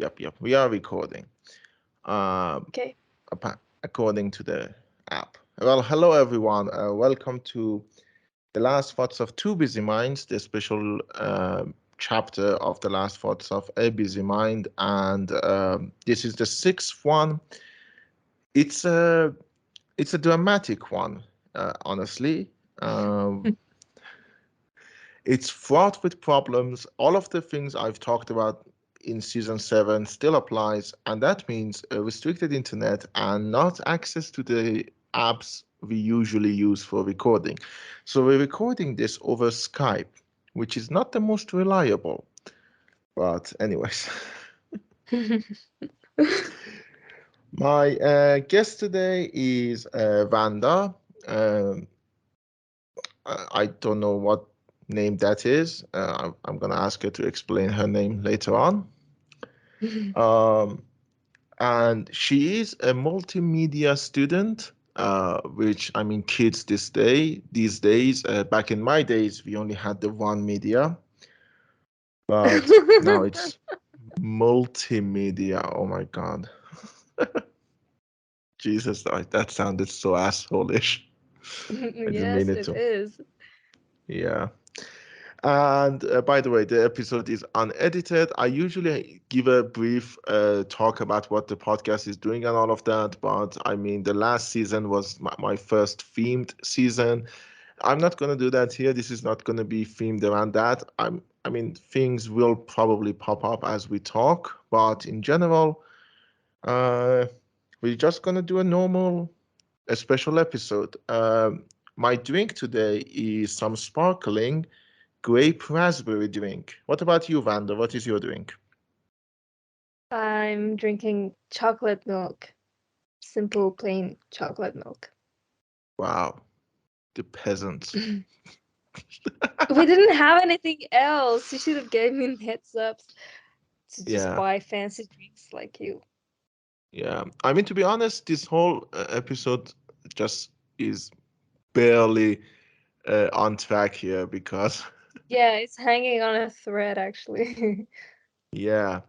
Yep. We are recording. Um, Okay. According to the app. Well, hello everyone. Welcome to the last thoughts of Two Busy Minds, the special chapter of the last thoughts of A Busy Mind, and this is the sixth one. It's a it's a dramatic one, honestly. Um, It's fraught with problems. All of the things I've talked about in season 7 still applies, and that means a restricted internet and not access to the apps we usually use for recording. So we're recording this over Skype, which is not the most reliable. But anyways, my guest today is Vanda. Um, I don't know what name that is. I'm gonna ask her to explain her name later on. Um, and she is a multimedia student, which I mean, kids these days, back in my days, we only had the one media, but now it's multimedia. Oh my God. Jesus, that sounded so asshole-ish. I didn't mean Yes, it it to. is. Yeah. And by the way, the episode is unedited. I usually give a brief talk about what the podcast is doing and all of that, but I mean, the last season was my first themed season. I'm not going to do that here. This is not going to be themed around that. I mean, things will probably pop up as we talk, but in general, uh, we're just going to do a special episode. My drink today is some sparkling grape raspberry drink. What about you, Vanda? What is your drink? I'm drinking chocolate milk. Simple, plain chocolate milk. Wow, the peasants. We didn't have anything else. You should have gave me heads ups to just Yeah, buy fancy drinks like you. yeah. I mean, to be honest, this whole episode just is barely on track here because, Yeah, it's hanging on a thread actually. yeah.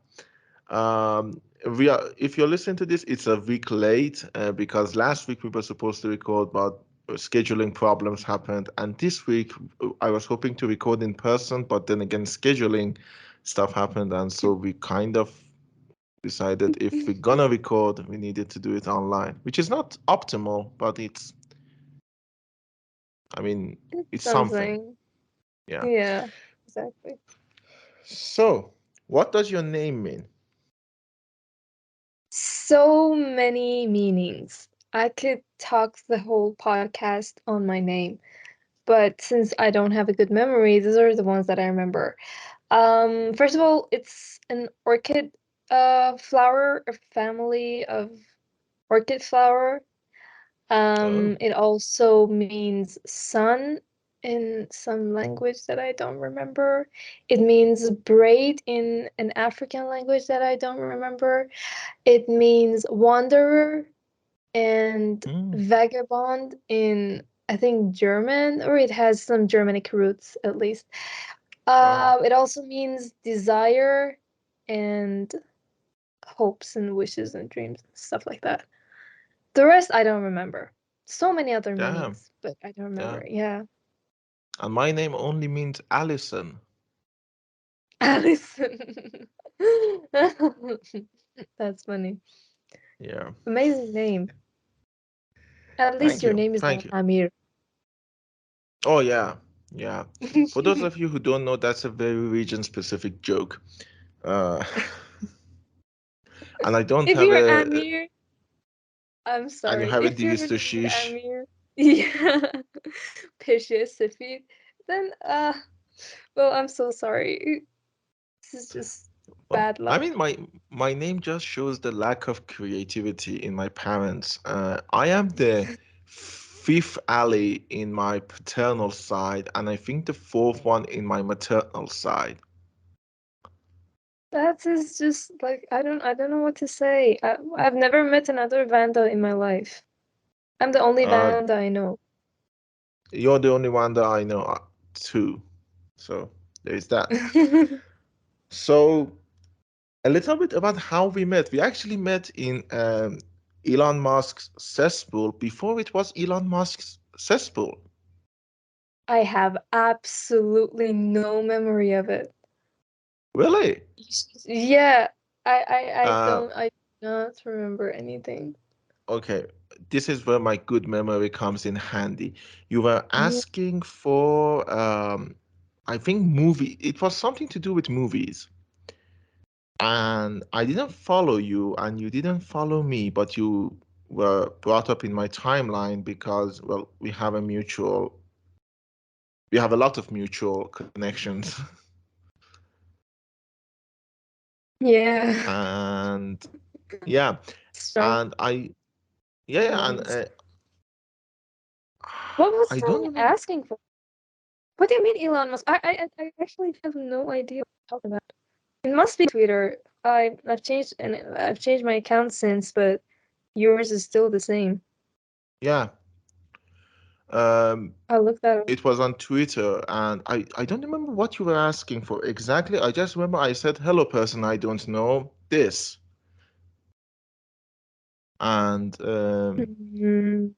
We are. If you're listening to this, it's a week late because last week we were supposed to record, but scheduling problems happened, and this week I was hoping to record in person, but then again, scheduling stuff happened, and so we kind of decided if we're gonna record, we needed to do it online, which is not optimal, but I mean, it's something. Something. Yeah. Yeah, exactly. So, what does your name mean? So many meanings. I could talk the whole podcast on my name, but since I don't have a good memory, these are the ones that I remember. First of all, it's an orchid flower, a family of orchid flower. Oh, It also means sun in some language that I don't remember. It means braid in an African language that I don't remember. It means wanderer and mm, vagabond in, I think, German, or it has some Germanic roots at least. wow. It also means desire and hopes and wishes and dreams and stuff like that. The rest I don't remember. So many other Damn, meanings, but I don't remember. damn. Yeah. And my name only means Allison. Alison. That's funny. Yeah. Amazing name. At least Thank your you. name is Thank not you. Amir. Oh, yeah. Yeah. For those of you who don't know, that's a very region-specific joke. Uh, and I don't If have you're a, Amir, I'm and you sorry. haven't If you're used the named sheesh. Amir, yeah, Peshe Safid, then well, I'm so sorry. This is just Well, bad I luck. mean, my name just shows the lack of creativity in my parents. I am the fifth alley in my paternal side, and I think the fourth one in my maternal side. That is just like I don't know what to say. I've never met another Vanda in my life. I'm the only Uh, Vanda I know. you're the only one that I know too. So there's that. So. A little bit about how we met. We actually met in Elon Musk's cesspool before it was Elon Musk's cesspool. I have absolutely no memory of it. Really? Yeah, I Uh, don't, I do not remember anything. okay. This is where my good memory comes in handy. You were Mhm. asking for, I think movie. It was something to do with movies. And I didn't follow you, and you didn't follow me, but you were brought up in my timeline because, well, we have a lot of mutual connections. Yeah, And yeah, strong and yeah, and ones. What was I don't I remember. asking for? What do you mean Elon Musk? I actually have no idea what you're talking about. It must be Twitter. I've changed my account since, but yours is still the same. Yeah, um, I'll look that up. it was on Twitter, and I don't remember what you were asking for exactly. I just remember I said, "Hello, person I don't know, this," and Mm,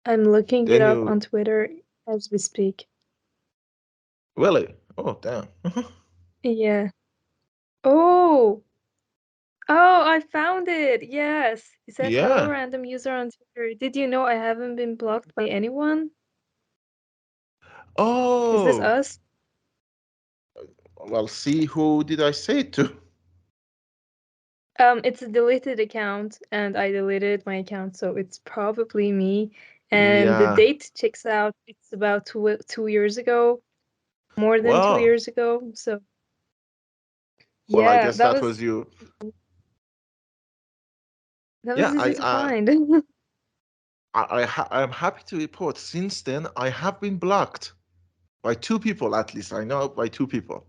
I'm looking it then up you on Twitter as we speak. really, oh damn, Yeah. Oh, oh, I found it. Yes. He said, "Hello, yeah. random user on Twitter. Did you know I haven't been blocked by anyone?" Is this Oh, us? well, see, who did I say it to? It's a deleted account, and I deleted my account, so it's probably me. And the Yeah. date checks out. It's about 2 years ago, more than two Well, years ago. So well, I yeah, guess that was you. that Yeah, was easy to find. I'm happy to report since then I have been blocked by two people at least. I know by two people.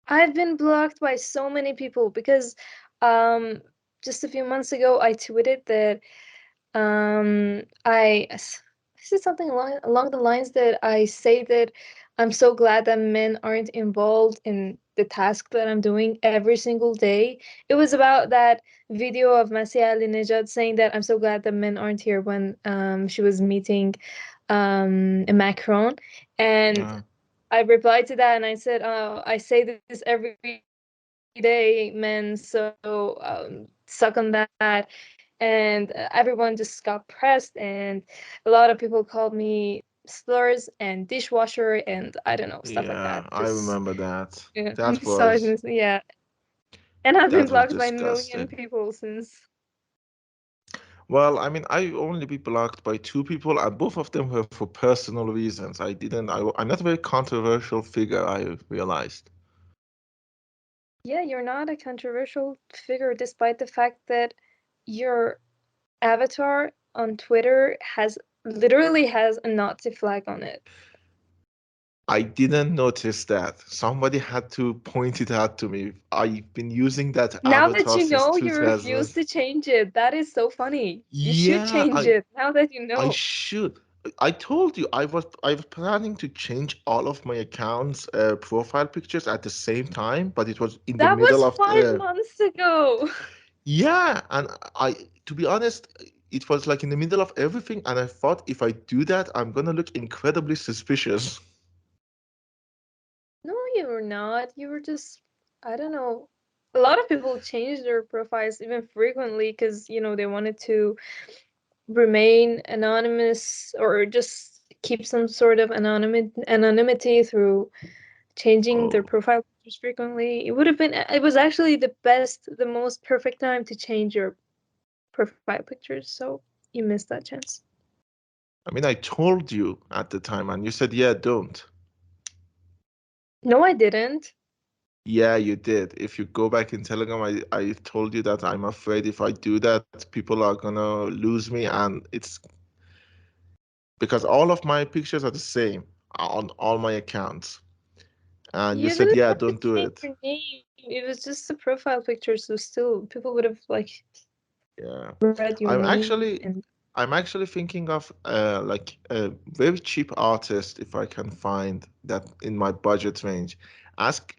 I've been blocked by so many people because um just a few months ago I tweeted that I said something along the lines that I say that I'm so glad that men aren't involved in the task that I'm doing every single day. It was about that video of Masih Alinejad saying that I'm so glad that men aren't here when she was meeting Macron, and Yeah, I replied to that and I said, "Oh, I say this every day, men. So suck on that." And everyone just got pressed, and a lot of people called me slurs and dishwasher, and I don't know, stuff like that. yeah, I Just remember that. That was misogynist, yeah. And I've been that was blocked by a million disgusting. people since. Well, I mean, I only be blocked by two people, and both of them were for personal reasons. I didn't. I'm not a very controversial figure. I realized. Yeah, you're not a controversial figure, despite the fact that your avatar on Twitter has literally has a Nazi flag on it. I didn't notice that. Somebody had to point it out to me. I've been using that Now that avatar you since know, you 2000. refuse to change it. That is so funny. You should Yeah, change it now that you I know. should. I told you I was planning to change all of my accounts profile pictures at the same time, but it was in the That middle was of five the months ago. yeah, and I to be honest, it was like in the middle of everything, and I thought if I do that, I'm gonna look incredibly suspicious. No, you were not. You were just, I don't know. A lot of people changed their profiles even frequently because, they wanted to remain anonymous or just keep some sort of anonymity through changing their Oh, profile pictures frequently. It was actually the most perfect time to change your profile pictures, so you missed that chance. I mean, I told you at the time, and you said, yeah, don't. No, I didn't. Yeah, you did. If you go back in Telegram, I told you that I'm afraid if I do that, people are gonna lose me, and it's because all of my pictures are the same on all my accounts. And you You said, didn't yeah, have to don't do change it. your name. It was just a profile picture, so still people would have like Yeah. read your I'm name actually and I'm actually thinking of like a very cheap artist if I can find that in my budget range.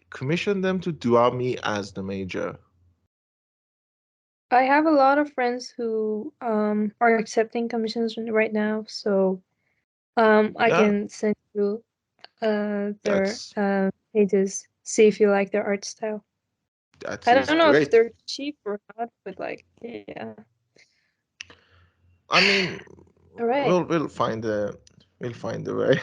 Commission them to draw me as the major. I have a lot of friends who are accepting commissions right now, so I Yeah, can send you their that's pages, see if you like their art style. that I is don't know if great. they're cheap or not, but like, yeah. I mean, All right. we'll find a way.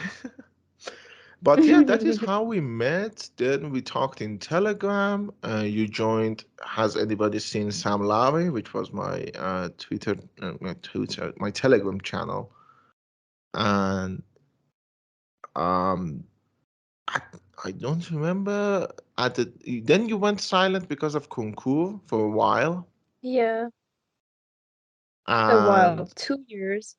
But yeah, that is how we met. Then we talked in Telegram. You joined. Has anybody seen Sam Larry, which was my my Telegram channel? And um, I, I don't remember. Then you went silent because of concours for a while, Yeah, a while, and 2 years.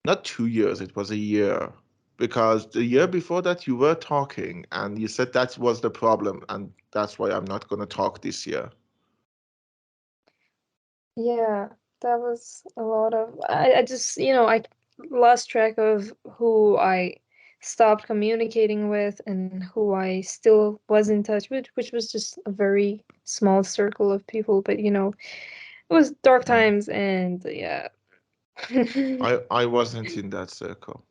not 2 years. It was a year because the year before that you were talking, and you said that was the problem, and that's why I'm not gonna talk this year. Yeah, that was a lot of. I just, I lost track of who I stopped communicating with and who I still was in touch with, which was just a very small circle of people. But it was dark Yeah. times, and yeah. I wasn't in that circle.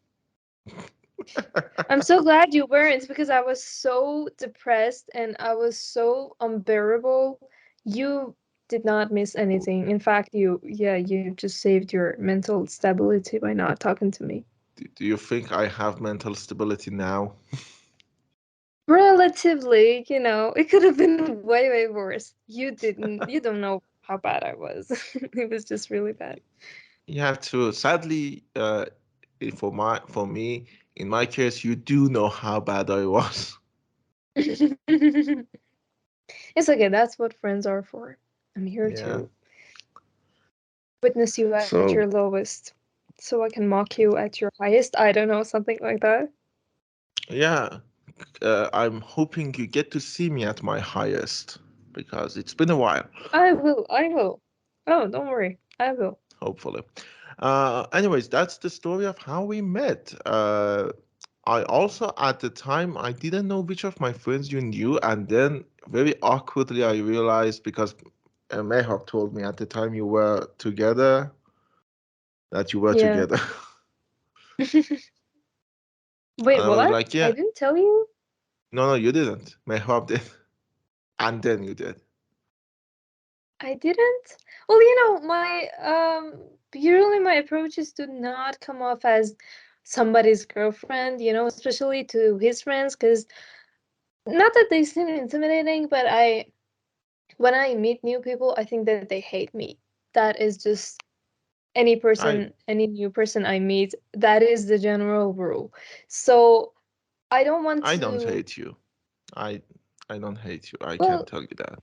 I'm so glad you weren't because I was so depressed and I was so unbearable. You did not miss anything. In fact, you just saved your mental stability by not talking to me. Do you think I have mental stability now? Relatively, it could have been way, way worse. You don't know how bad I was. It was just really bad. Yeah, true. Sadly, for me, in my case, you do know how bad I was. It's okay, that's what friends are for. I'm here Yeah. to witness you at your So lowest so I can mock you at your highest. I don't know, something like that. yeah, I'm hoping you get to see me at my highest because it's been a while, I will. Oh, don't worry. I will. hopefully. Anyways, that's the story of how we met. I also, at the time, I didn't know which of my friends you knew, and then very awkwardly, I realized because Mayhawk told me at the time you were together that you were Yeah. together. And Wait, I was what? like, I yeah, didn't tell you? no, no, you didn't. Mayhawk did. And then you did. I didn't? Well, my usually my approaches do not come off as somebody's girlfriend, especially to his friends, because not that they seem intimidating, but when I meet new people, I think that they hate me. That is just I any new person I meet, that is the general rule. So I don't want I don't to, hate you. I I don't hate you. I can well, tell you that.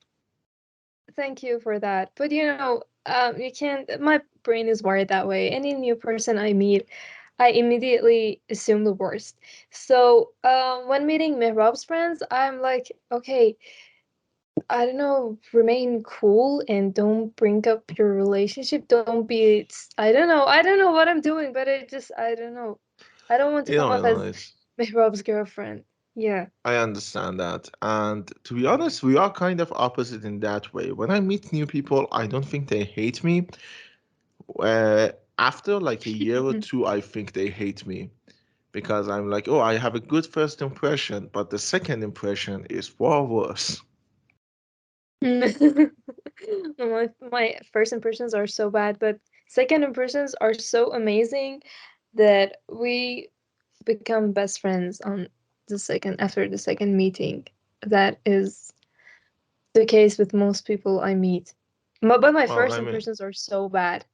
thank you for that. But you can't, my brain is wired that way. Any new person I meet, I immediately assume the worst. So when meeting Mehrab's friends, I'm like, okay, I don't know, remain cool and don't bring up your relationship. Don't be, I don't know what I'm doing, but I don't know. I don't want to come You off know, as it's Mehrab's girlfriend. Yeah. I understand that. And to be honest, we are kind of opposite in that way. When I meet new people, I don't think they hate me. After like a year or two, I think they hate me because I'm like, oh, I have a good first impression, but the second impression is far worse. My first impressions are so bad, but second impressions are so amazing that we become best friends on after the second meeting. That is the case with most people I meet. But my Well, first impressions are so bad.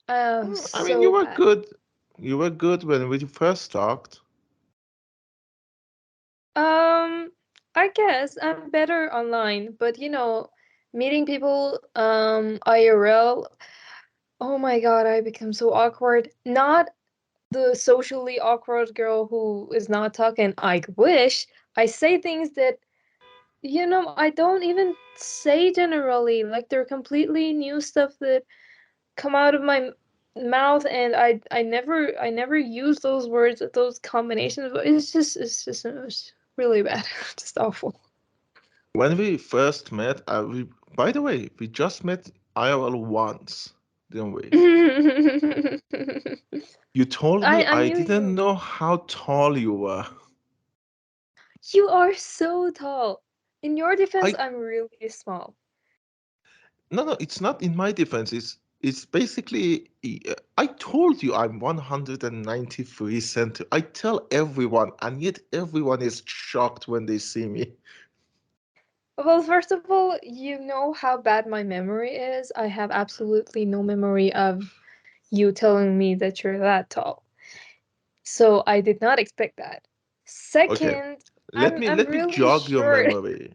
Oh, I mean, you so were bad. good. You were good when we first talked. Um, I guess I'm better online, but meeting people IRL, oh my God, I become so awkward. Not the socially awkward girl who is not talking. I wish I say things that I don't even say generally. Like they're completely new stuff that come out of my mouth, and I never use those words, those combinations. It's just really bad, just awful. When we first met, by the way, we just met IRL once, didn't we? You told me I I knew didn't you. know how tall you were. You are so tall. In your defense, I I'm really small. No, no, it's not in my defense. It's basically I told you I'm 193 centimeters. I tell everyone, and yet everyone is shocked when they see me. Well, first of all, you know how bad my memory is. I have absolutely no memory of you telling me that you're that tall. So I did not expect that. Okay, Second, I'm let me really jog your short. memory.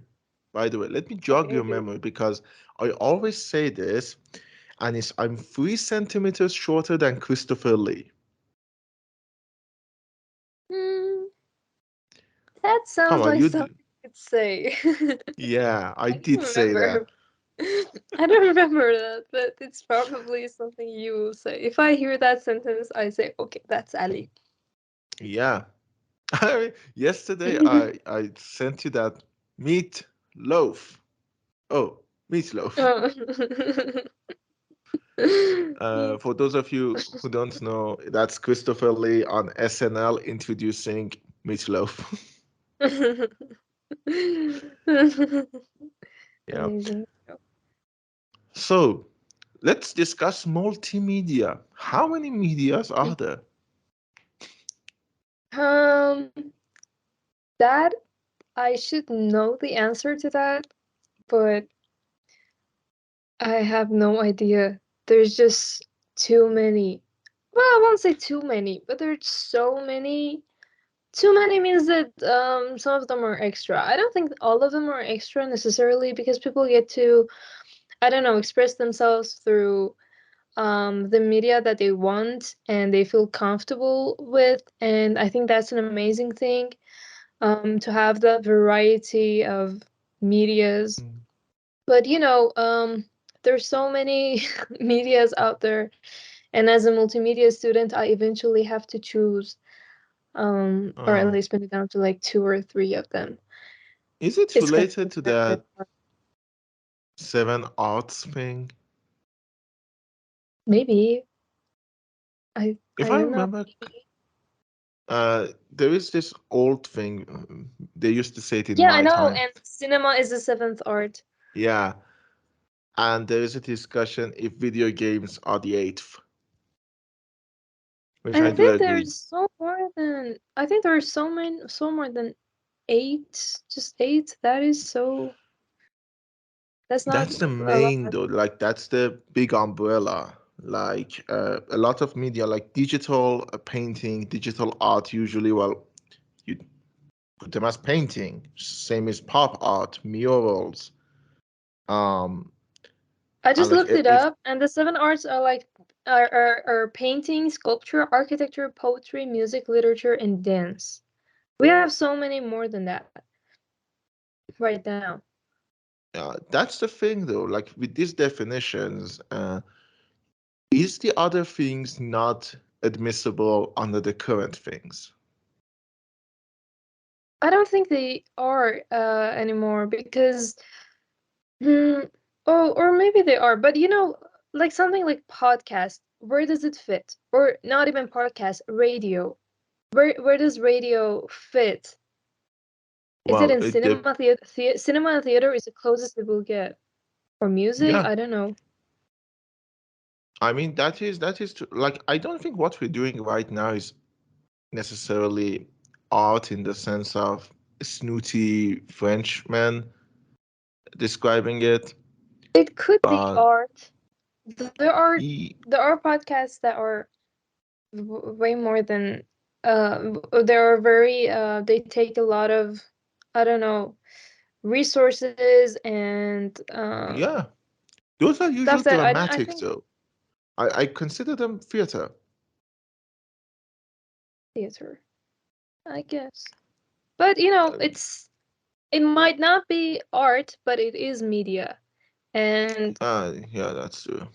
By the way, let me jog Okay, your okay. memory because I always say this, and I'm 3 centimeters shorter than Christopher Lee. Hmm, that Come sounds on, like something you could say. yeah, I I don't did say that. remember. I don't remember that, but it's probably something you will say. If I hear that sentence, I say, okay, that's Ali. Yeah. Yesterday I sent you that meat loaf. Oh, meatloaf. Oh. Me For those of you who don't know, that's Christopher Lee on SNL introducing meatloaf. Yeah. Amazing. So let's discuss multimedia. How many medias are there? Um, that I should know the answer to that, but I have no idea. There's just too many. Well, I won't say too many, but there's so many. Too many means that some of them are extra. I don't think all of them are extra necessarily because people get to, I don't know, express themselves through the media that they want and they feel comfortable with, and I think that's an amazing thing, to have that variety of medias. Mm. But there's so many medias out there, and as a multimedia student, I eventually have to choose, or at Um, least put it down to like two or three of them. is it It's kind related of to a bit that hard. 7 arts thing? Maybe If I I don't know. remember, Maybe. there is this old thing. They used to say it in Yeah, I my know. time. And cinema is the seventh art. Yeah, and there is a discussion if video games are the eighth, which I I do think agree. there's so more than I think there are so more than eight. Just eight. That is so. That's not That's the a lot. main though, like that's the big umbrella. Like a lot of media, like digital painting, digital art, usually, well, you put them as painting. Same as pop art, murals. Um, I and just like looked it if up, and the seven arts are like are painting, sculpture, architecture, poetry, music, literature, and dance. We have so many more than that right now. that's the thing though, like with these definitions, is the other things not admissible under the current things? I don't think they are anymore because Hmm. Oh, or maybe they are, but like something like podcast, where does it fit? Or not even podcast, radio. Where does radio fit? Is it Well, in cinema? Cinema and theater is the closest it will get. Or music? yeah, I don't know. I mean that is like I don't think what we're doing right now is necessarily art in the sense of snooty Frenchman describing it, It could be but art. There are he, there are podcasts that are way more than they are very they take a lot of, I don't know, resources and yeah, those are stuff usually that I dramatic think though. I consider them theater. theater, I guess. But Uh, it might not be art, but it is media. And yeah, that's true.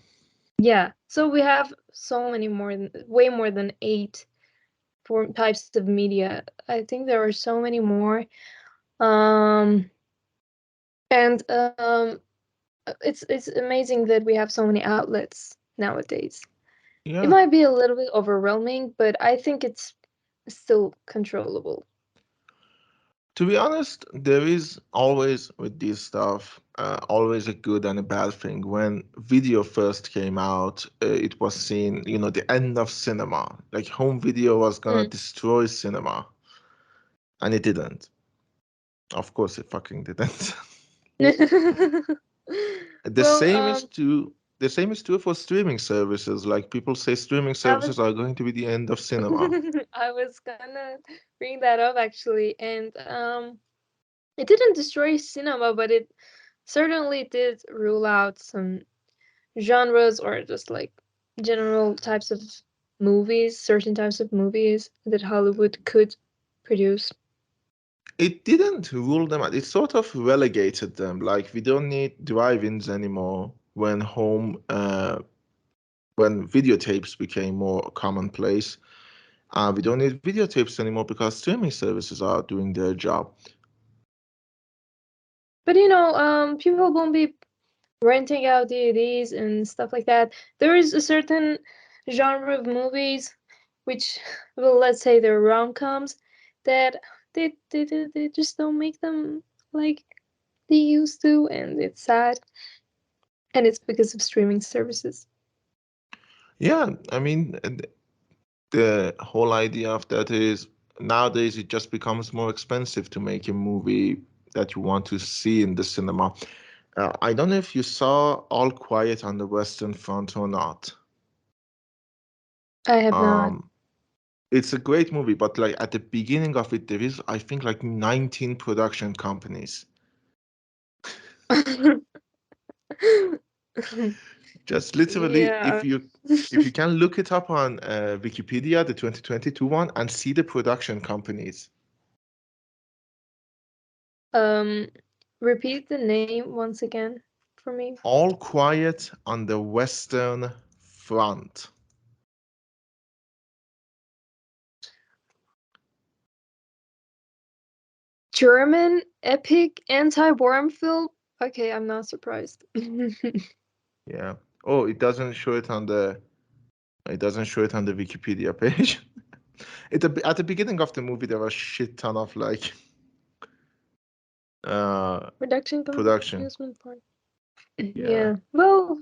yeah, so we have so many more than way more than eight form types of media. I think there are so many more. Um And it's amazing that we have so many outlets nowadays. It Yeah. might be a little bit overwhelming, but I think it's still controllable. To be honest, there is always with this stuff, always a good and a bad thing. When video first came out, it was seen, the end of cinema. Like home video was gonna Mm. destroy cinema, and it didn't. Of course, it fucking didn't. The Well, same is true. The same is true for streaming services. Like people say, streaming I was services are going to be the end of cinema. I was gonna bring that up actually, and it didn't destroy cinema, but it certainly did rule out some genres or just like general types of movies, certain types of movies that Hollywood could produce. It didn't rule them out. It sort of relegated them. Like we don't need drive-ins anymore when videotapes became more commonplace. We don't need videotapes anymore because streaming services are doing their job. But people won't be renting out DVDs and stuff like that. There is a certain genre of movies, which, well, let's say they're rom-coms, that they just don't make them like they used to, and it's sad. And it's because of streaming services. Yeah, I mean, the whole idea of that is nowadays it just becomes more expensive to make a movie that you want to see in the cinema. I don't know if you saw All Quiet on the Western Front or not. I have not. Um, it's a great movie, but like at the beginning of it, there is, I think, like 19 production companies. Just literally, Yeah. if you can look it up on Wikipedia, the 2022 one, and see the production companies. um, Repeat the name once again for me. All Quiet on the Western Front. German epic anti-worm film. Okay, I'm not surprised. Yeah. Oh, it doesn't show it on the Wikipedia page. At the beginning of the movie, there was shit ton of like uh Production production. amusement park. Yeah. Yeah. Well,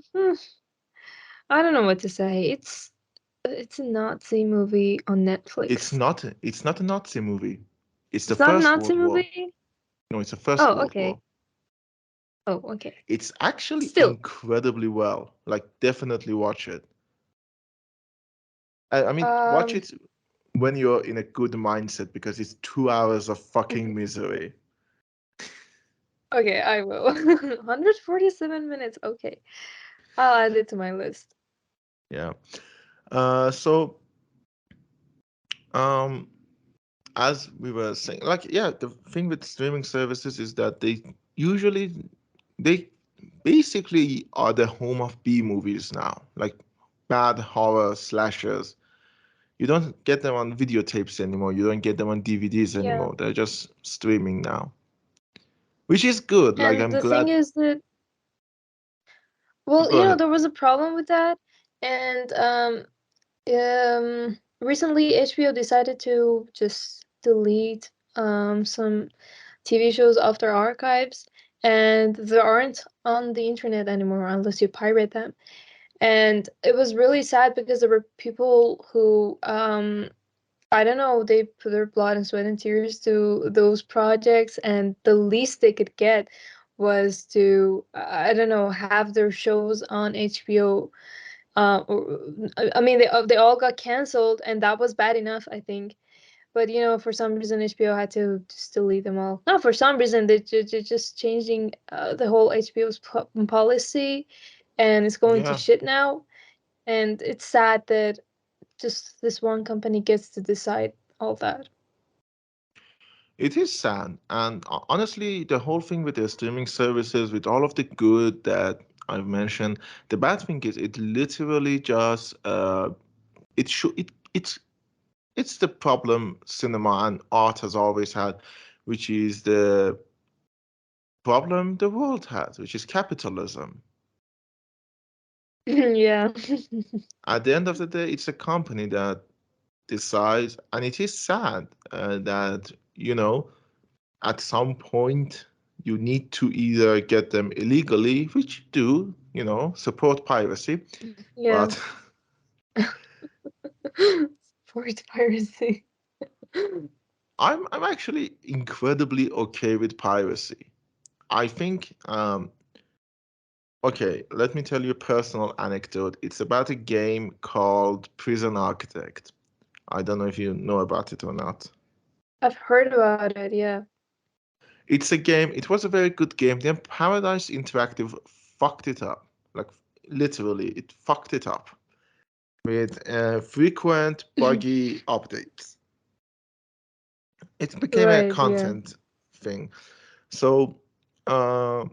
I don't know what to say. It's a Nazi movie on Netflix. It's not a Nazi movie. It's the It's not a First Nazi World War. movie. No, it's the First Oh, World okay. War. Oh, okay. It's actually Still. incredibly well. Like definitely watch it. I mean, watch Um. it when you're in a good mindset because it's 2 hours of fucking misery. Okay, I will. 147 minutes. Okay. I'll add it to my list. Yeah. So um as we were saying, like yeah, the thing with streaming services is that they basically are the home of B movies now, like bad horror slashers. You don't get them on videotapes anymore. You don't get them on DVDs Yeah. anymore. They're just streaming now, which is good. Like And I'm the thing glad. is that, well, Go ahead. there was a problem with that, and recently HBO decided to just delete some TV shows off their archives, and they aren't on the internet anymore unless you pirate them. And it was really sad because there were people who I don't know, they put their blood and sweat and tears to those projects, and the least they could get was to, I don't know, have their shows on HBO. I mean, they all got canceled, and that was bad enough, I think. But for some reason, HBO had to just delete them all. Not for some reason, they're just changing the whole HBO's policy, and it's going to Yeah, shit now. And it's sad that just this one company gets to decide all that. it is sad. And honestly, the whole thing with the streaming services, with all of the good that I've mentioned, the bad thing is it literally just it should it's the problem cinema and art has always had, which is problem the world has, which is capitalism. Yeah. At the end of the day, it's a company that decides, and it is sad that, at some point you need to either get them illegally, which you do, support piracy, Yeah. but Sport piracy. I'm actually incredibly okay with piracy. I think, okay, let me tell you a personal anecdote. It's about a game called Prison Architect. I don't know if you know about it or not. I've heard about it, yeah. It's a game, it was a very good game. Then Paradise Interactive fucked it up. Like, literally, it fucked it up with frequent buggy updates. It became a Right, yeah. content thing. So, uh,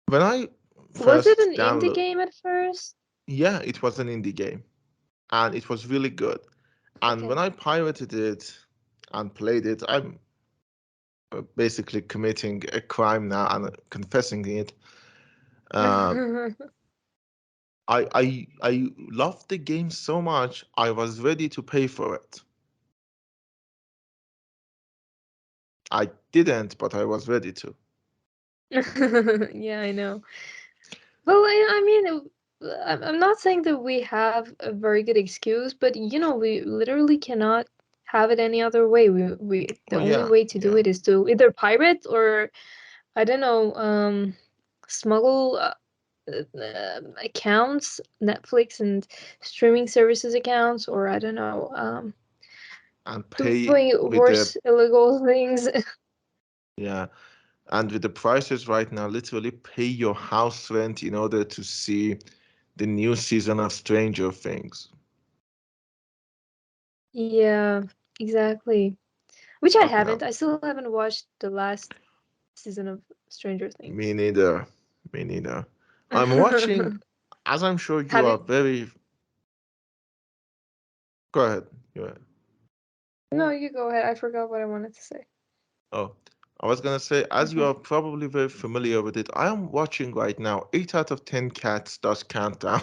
when I Was it first an indie download, game at first? yeah, it was an indie game and it was really good. And when Okay. I pirated it and played it, I'm basically committing a crime now and confessing it. Uh, I loved the game so much I was ready to pay for it. I didn't, but I was ready to. Yeah, I know. Well, I mean, I'm not saying that we have a very good excuse, but we literally cannot have it any other way. We the Oh only yeah, way to do yeah. it is to either pirate or I don't know, smuggle accounts, Netflix and streaming services accounts, or I don't know, And pay doing with the worse illegal things. yeah, and with the prices right now, literally pay your house rent in order to see the new season of Stranger Things. Yeah, exactly. Which I Fucking haven't. up. I still haven't watched the last season of Stranger Me Things. neither. Me neither. I'm watching, as I'm sure you Have are you? very. Go ahead. You No, you go ahead. I forgot what I wanted to say. Oh, I was gonna say, as you are probably very familiar with it, I am watching right now 8 out of 10 Cats does Countdown.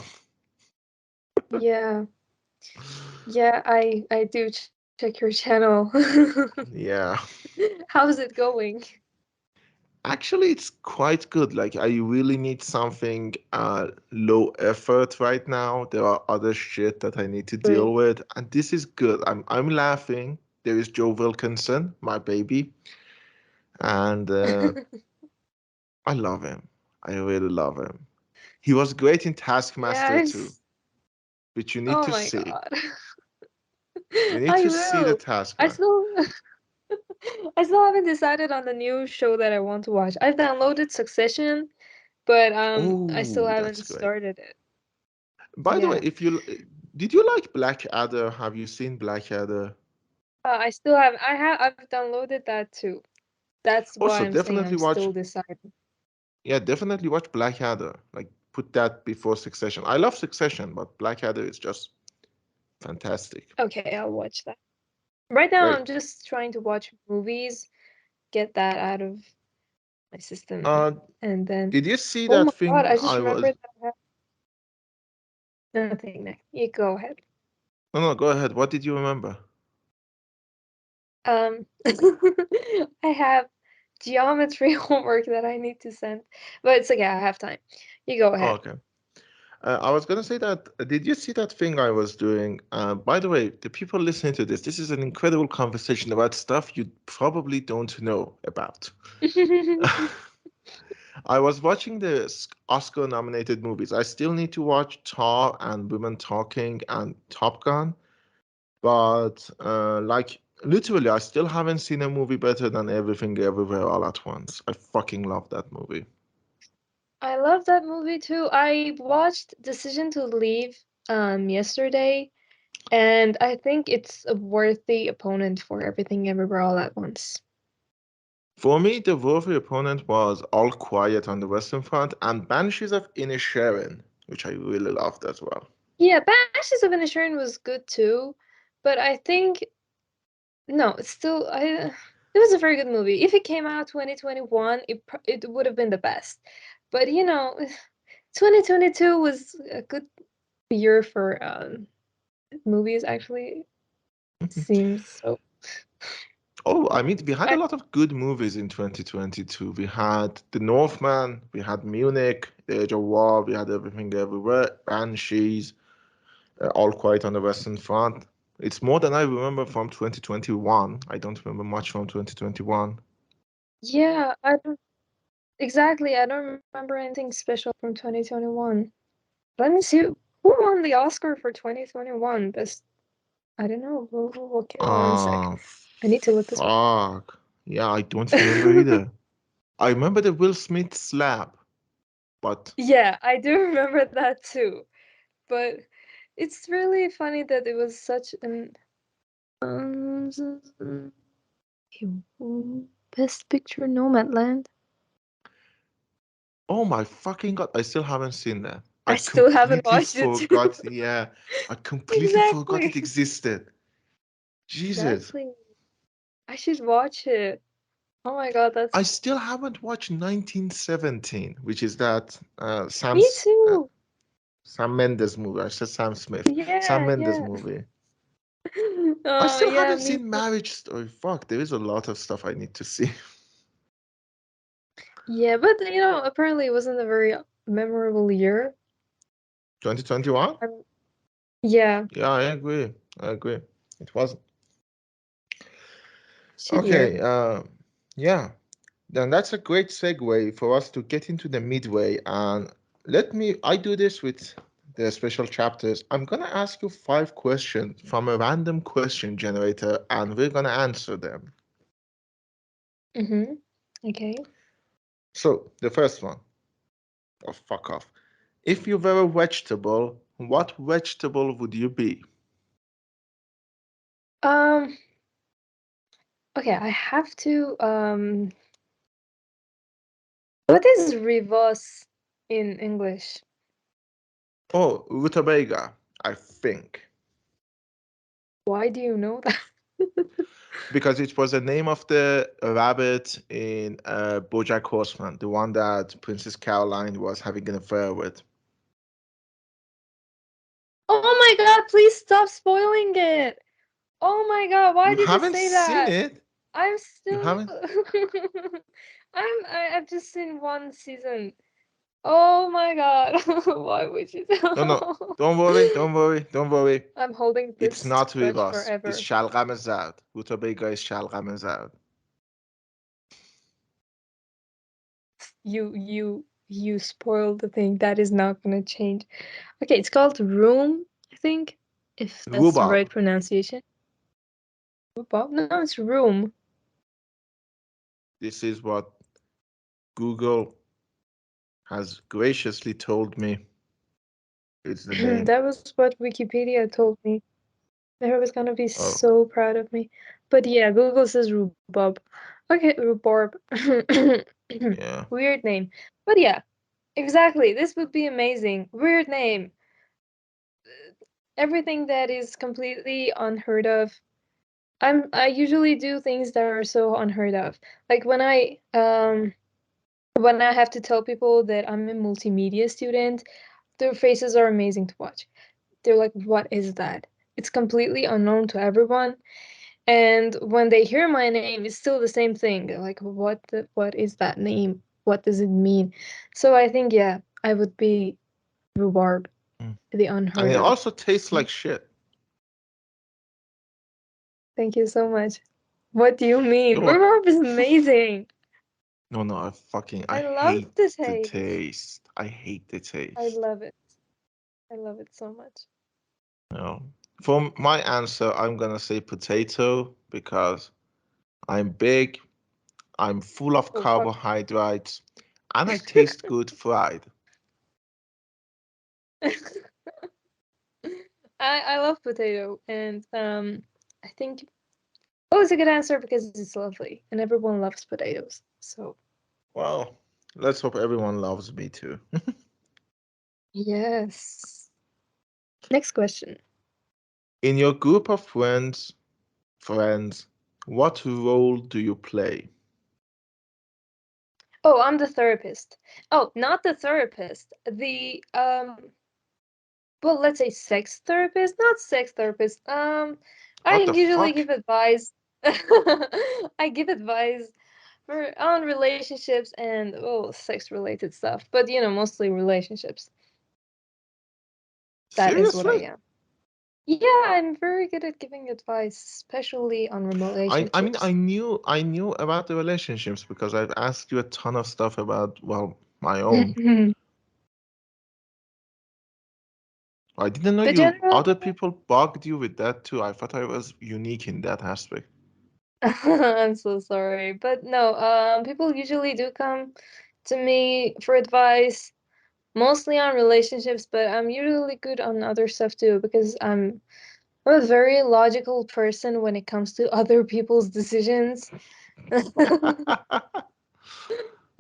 Yeah, yeah, I do check your channel. Yeah. How's it going? Actually, it's quite good. Like, I really need something low effort right now. There are other shit that I need to deal Right. with, and this is good. I'm laughing. There is Joe Wilkinson, my baby, and I love him. I really love him. He was great in Taskmaster too, Yes. which you need Oh to my see. God. You need I to see the will. I Taskmaster. still I still haven't decided on the new show that I want to watch. I've downloaded Succession, but I still Oh, haven't that's great. started it. By the way, Yeah. if you did you like Blackadder? Have you seen Blackadder? I still have I've downloaded that too. That's why Also, I'm saying definitely I'm watch. still deciding. Yeah, definitely watch Blackadder. Like, put that before Succession. I love Succession, but Blackadder is just fantastic. Okay, I'll watch that. Right now I'm Great. just trying to watch movies, get that out of my system, Uh, and then did you see oh that my God, thing I just I was? remembered that I have nothing next. You go ahead. No, no, go ahead. What did you remember? Um, I have geometry homework that I need to send, but it's okay, I have time. You go Oh, ahead. okay. I was gonna say that. Did you see that thing I was doing? By the way, the people listening to this, this is an incredible conversation about stuff you probably don't know about. I was watching the Oscar-nominated movies. I still need to watch Tar and Women Talking and Top Gun, but like literally, I still haven't seen a movie better than Everything Everywhere All at Once. I fucking love that movie. I love that movie too. I watched Decision to Leave yesterday, and I think it's a worthy opponent for Everything Everywhere All at Once. For me, the worthy opponent was All Quiet on the Western Front and Banshees of Inisherin, which I really loved as well. Yeah, Banshees of Inisherin was good too, but I think no, it's still I. it was a very good movie. If it came out 2021, it would have been the best. But 2022 was a good year for movies. Actually, it seems so. Oh, I mean, we had a I, lot of good movies in 2022. We had The Northman, we had Munich, The Age of War, we had Everything Everywhere, Banshees, All Quiet on the Western Front. It's more than I remember from 2021. I don't remember much from 2021. yeah, I don't exactly. I don't remember anything special from 2021. Let me see who won the Oscar for 2021. Best. I don't know. Okay, one sec. Ah, I need to look this up. fuck. Yeah, I don't remember either. I remember the Will Smith slap, but Yeah, I do remember that too. But it's really funny that it was such an Best Picture Nomadland. oh my fucking God, I still haven't seen that. I I still haven't completely watched it too. forgot. Yeah, I completely forgot it Exactly. existed. Jesus. Exactly. I should watch it. Oh my god, I that's still haven't watched 1917, which is that me too. Sam Mendes movie. I said Sam Smith. Sam Yeah, Mendes yeah. movie. I Oh still yeah, haven't me seen too. Marriage Story. Fuck, there is a lot of stuff I need to see. Yeah, but apparently it wasn't a very memorable year. 2021? Um, yeah, Yeah, I agree. I agree. It wasn't. shit year. Okay, yeah. Then that's a great segue for us to get into the midway. And I do this with the special chapters. I'm going to ask you 5 questions from a random question generator, and we're going to answer them. Mm-hmm. Okay. So, the first one. Oh, fuck off. If you were a vegetable, what vegetable would you be? Um, okay, I have to what is rivos in English? Oh, rutabaga, I think. Why do you know that? Because it was the name of the rabbit in BoJack Horseman, the one that Princess Caroline was having an affair with. Oh my god, please stop spoiling it. Oh my god, why You did you haven't say seen that? it? I'm You still haven't? I've just seen one season. Oh my god. Why would you No, no. tell? Don't worry, don't worry, don't worry. I'm holding It's this not grudge Rivas. It's forever. Shalgamazad. Rutabaga is Shalgamazad. You spoiled the thing. That is not gonna change. Okay, it's called Room, I think, if that's the right Rhubarb. pronunciation. Bob? No, it's Room. This is what Google has graciously told me is the name. That was what Wikipedia told me. They was gonna be Oh, so proud of me. But yeah, Google says rhubarb. Okay, rhubarb. yeah. Weird name. But yeah, exactly. This would be amazing. Weird name. Everything that is completely unheard of. I usually do things that are so unheard of. Like when I have to tell people that I'm a multimedia student, their faces are amazing to watch. They're like, "What is that?" It's completely unknown to everyone. And when they hear my name, it's still the same thing. They're like, what is that name? What does it mean? So I think, yeah, I would be rhubarb, Mm. the And unheard it of. also tastes like shit. Thank you so much. What do you mean? You're welcome. Rhubarb is amazing. No, no, I I love hate the the taste. taste. I hate the I taste. love it. I love it so much. No. For my answer, I'm gonna say potato because I'm big, I'm full of Oh fuck. carbohydrates, and I taste good fried. I love potato, and I think it's a good answer because it's lovely and everyone loves potatoes. So Well, let's hope everyone loves me too. yes. Next question. In your group of friends, What role do you play? Oh, I'm the therapist. Oh, not the therapist. Well, let's say sex therapist, not sex therapist. I What the usually fuck? give advice. I give advice for on relationships and sex related stuff, but mostly relationships. That is what I Seriously? am. Yeah, I'm very good at giving advice, especially on I mean relationships. I knew about the relationships because I've asked you a ton of stuff about, well, my own. The I didn't know you general. other people bugged you with that too. I thought I was unique in that aspect. I'm so sorry, but no. People usually do come to me for advice, mostly on relationships, but I'm usually good on other stuff too because I'm a very logical person when it comes to other people's decisions.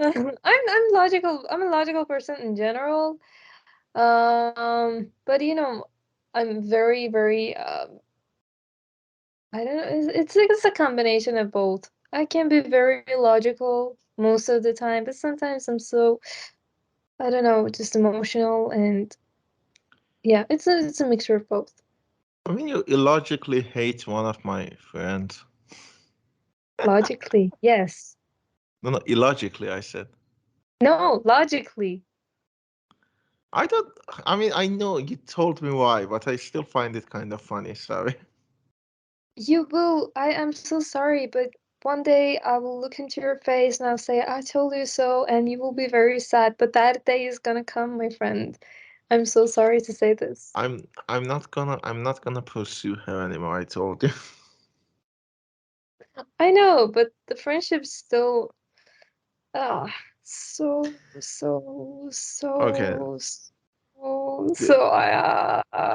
I'm logical. I'm a logical person in general. But I'm very I don't know. It's a combination of both. I can be very logical most of the time, but sometimes I'm so I don't know, just emotional and yeah, it's a mixture of both. I mean, you illogically hate one of my friends. Logically, yes. No, no, illogically, I said. No, logically. I don't, I mean, I know you told me why, but I still find it kind of funny, sorry. You will. I am so sorry, but one day I will look into your face and I'll say, I told you so, and you will be very sad. But that day is gonna come, my friend. I'm so sorry to say this. I'm not gonna pursue her anymore, I told you. I know, but the friendship's still ah so so Okay, so th-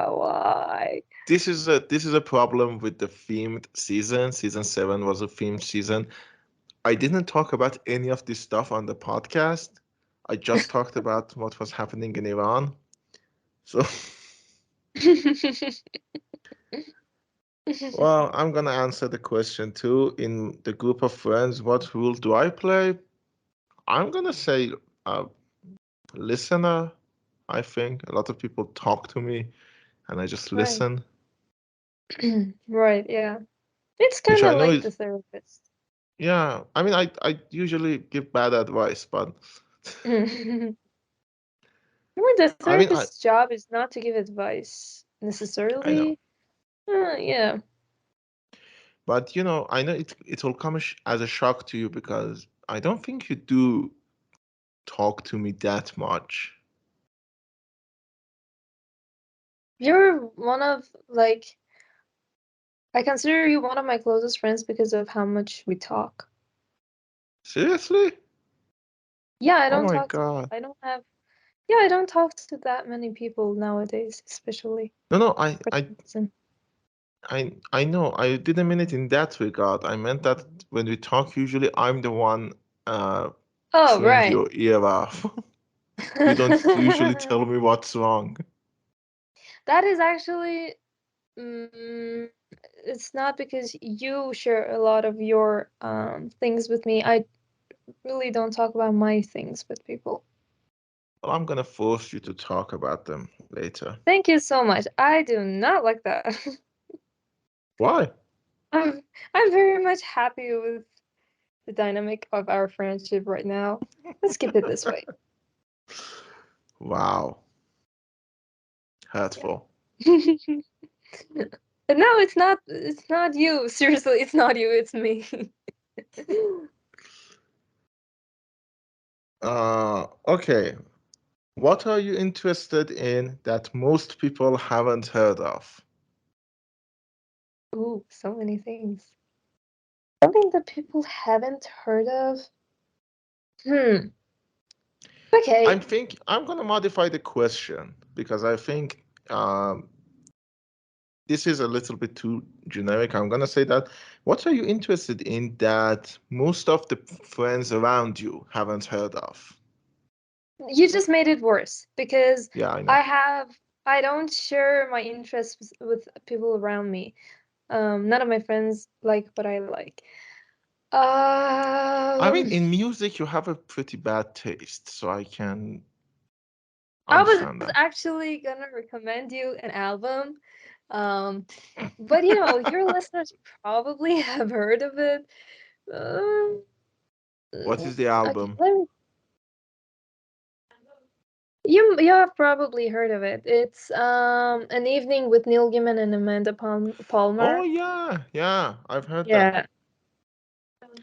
why? this is a problem with the themed season. Season 7 was a themed season. I didn't talk about any of this stuff on the podcast. I just talked about what was happening in Iran. So, well, I'm gonna answer the question too. In the group of friends, what role do I play? I'm gonna say uh, listener. I think a lot of people talk to me and I just Right. listen, Right, yeah. It's which kind I of know like is, the therapist. yeah, I mean, I usually give bad advice, but The I mean, therapist's job is not to give advice I know, necessarily. Yeah. but I know it will come as a shock to you because I don't think you do talk to me that much. You're one of, like, I consider you one of my closest friends because of how much we talk. Seriously? Yeah, Oh my God. I don't talk to that many people nowadays, especially No, no, for that reason. I know. I didn't mean it in that regard. I meant that when we talk, usually I'm the one uh Oh, chewing right. your ear off. You don't usually tell me what's wrong. That is actually, mm, it's not because you share a lot of your things with me. I really don't talk about my things with people. Well, I'm gonna force you to talk about them later. Thank you so much. I do not like that. Why? I'm I'm very much happy with the dynamic of our friendship right now. Let's keep it this way. Wow, Yeah. hurtful. But no, it's not you. Seriously, it's not you, it's me. Okay. What are you interested in that most people haven't heard of? Ooh, so many things. Something that people haven't heard of. Hmm. Okay. I'm gonna modify the question because I think this is a little bit too generic. I'm gonna say that what are you interested in that most of the friends around you haven't heard of? You just made it worse because Yeah, I know. I have I don't share my interests with people around me. None of my friends like what I like. I mean, Um, in music, you have a pretty bad taste, so I can I was understand that. actually gonna recommend you an album, um, but you know, your listeners probably have heard of it. Um, What is the okay, album? let me. You have probably heard of it. It's An Evening with Neil Gaiman and Amanda Oh Palmer. yeah, yeah, I've heard that.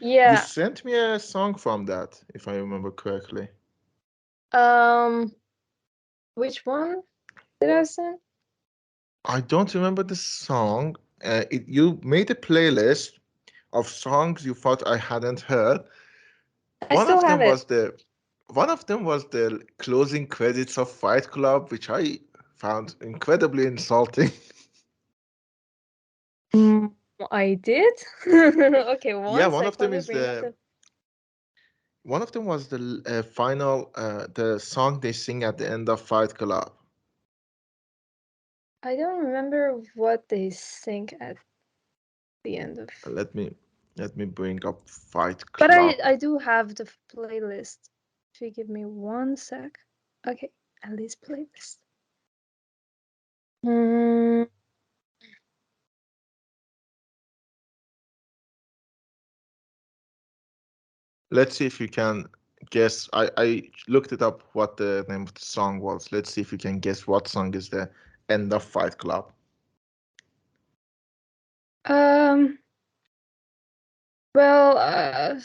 Yeah, You yeah. sent me a song from that, if I remember correctly. Um, which one did I send? I don't remember the song. You made a playlist of songs you thought I hadn't heard. I One still of have them it. was the closing credits of Fight Club, which I found incredibly insulting. Mm, I did. Okay, Yeah, one sec. Let me bring up the. one of them was the final the song they sing at the end of Fight Club. I don't remember what they sing at the end of. Let me bring up Fight But Club. I do have the playlist. If you give me one sec. Okay, at least playlist. Mm, Let's see if you can guess. I looked it up what the name of the song was. Let's see if you can guess what song is the end of Fight Club. um. Well,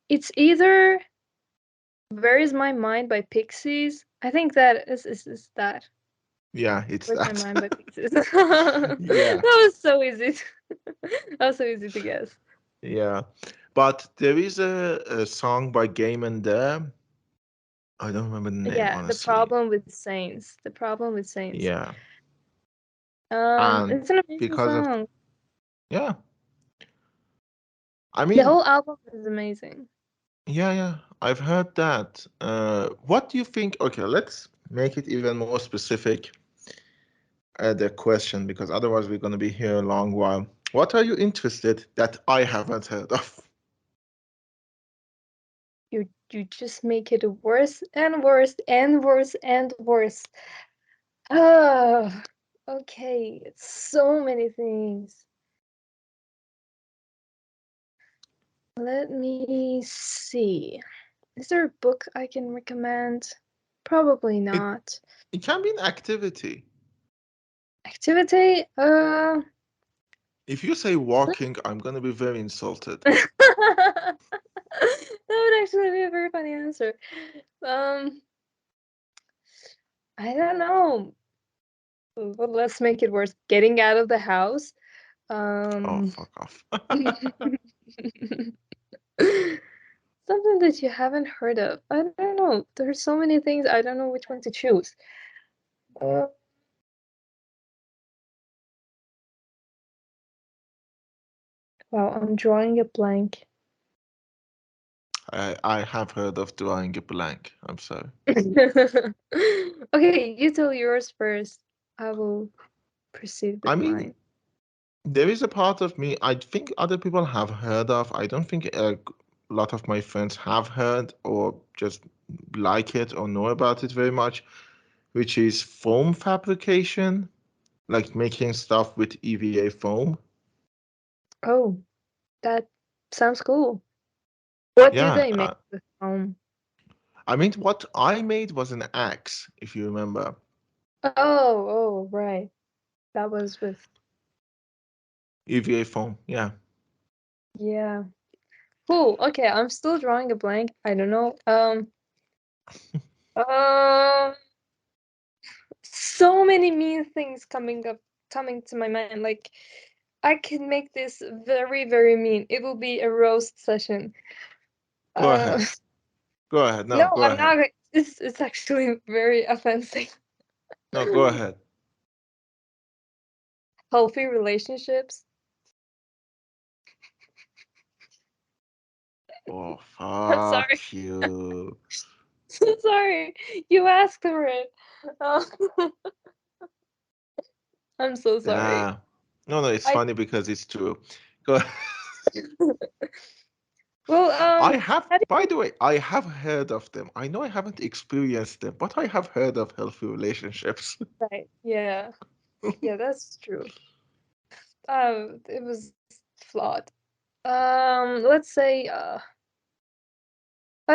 it's either "Where Is My Mind" by Pixies. I think that is that. Yeah, it's "Where's My that. Mind" by Pixies. Yeah, That was so easy. That was so easy to guess. yeah. But there is a song by Game and there. I don't remember the name, Yeah, The honestly. Problem with Saints. The Problem with Saints. Yeah. And It's an amazing because of, song. yeah, I The mean, whole album is amazing. yeah, yeah, I've heard that. What do you think? Okay, let's make it even more specific, the question, because otherwise we're going to be here a long while. What are you interested that I haven't heard of? You just make it worse and worse and worse and worse. Oh, okay. It's so many things. Let me see. Is there a book I can recommend? Probably It not. it can be an activity. Activity? If you say walking, I'm going to be very insulted. That would actually be a very funny answer. Um, I don't know. But let's make it worse. Getting out of the house. Oh, Um, fuck off. something that you haven't heard of. I don't know. There's so many things. I don't know which one to choose. Uh, wow, I'm drawing a blank. I have heard of drawing a blank. I'm sorry. Okay, you tell yours first. I will proceed I with mean, mine. there is a part of me I think other people have heard of. I don't think a lot of my friends have heard or just like it or know about it very much, which is foam fabrication, like making stuff with EVA foam. Oh, that sounds cool. What do Yeah, they make with foam? I mean, what I made was an axe, if you remember. Oh, right. That was with, EVA foam, yeah. yeah. Cool. Okay, I'm still drawing a blank. I don't know. Um, so many mean things coming to my mind. Like, I can make this very, very mean. It will be a roast session. Go Uh, ahead. Go ahead. no, No, go I'm not. ahead. It's actually very offensive. No, go ahead. Healthy relationships. Oh, I'm sorry. fuck you. Sorry. You asked for it. Uh, I'm so sorry. Yeah. No, no, it's I funny because it's true. Go- well, I have, have by the way, I have heard of them. I know I haven't experienced them, but I have heard of healthy relationships. you right? Yeah, yeah, that's true. It was flawed. Let's say, I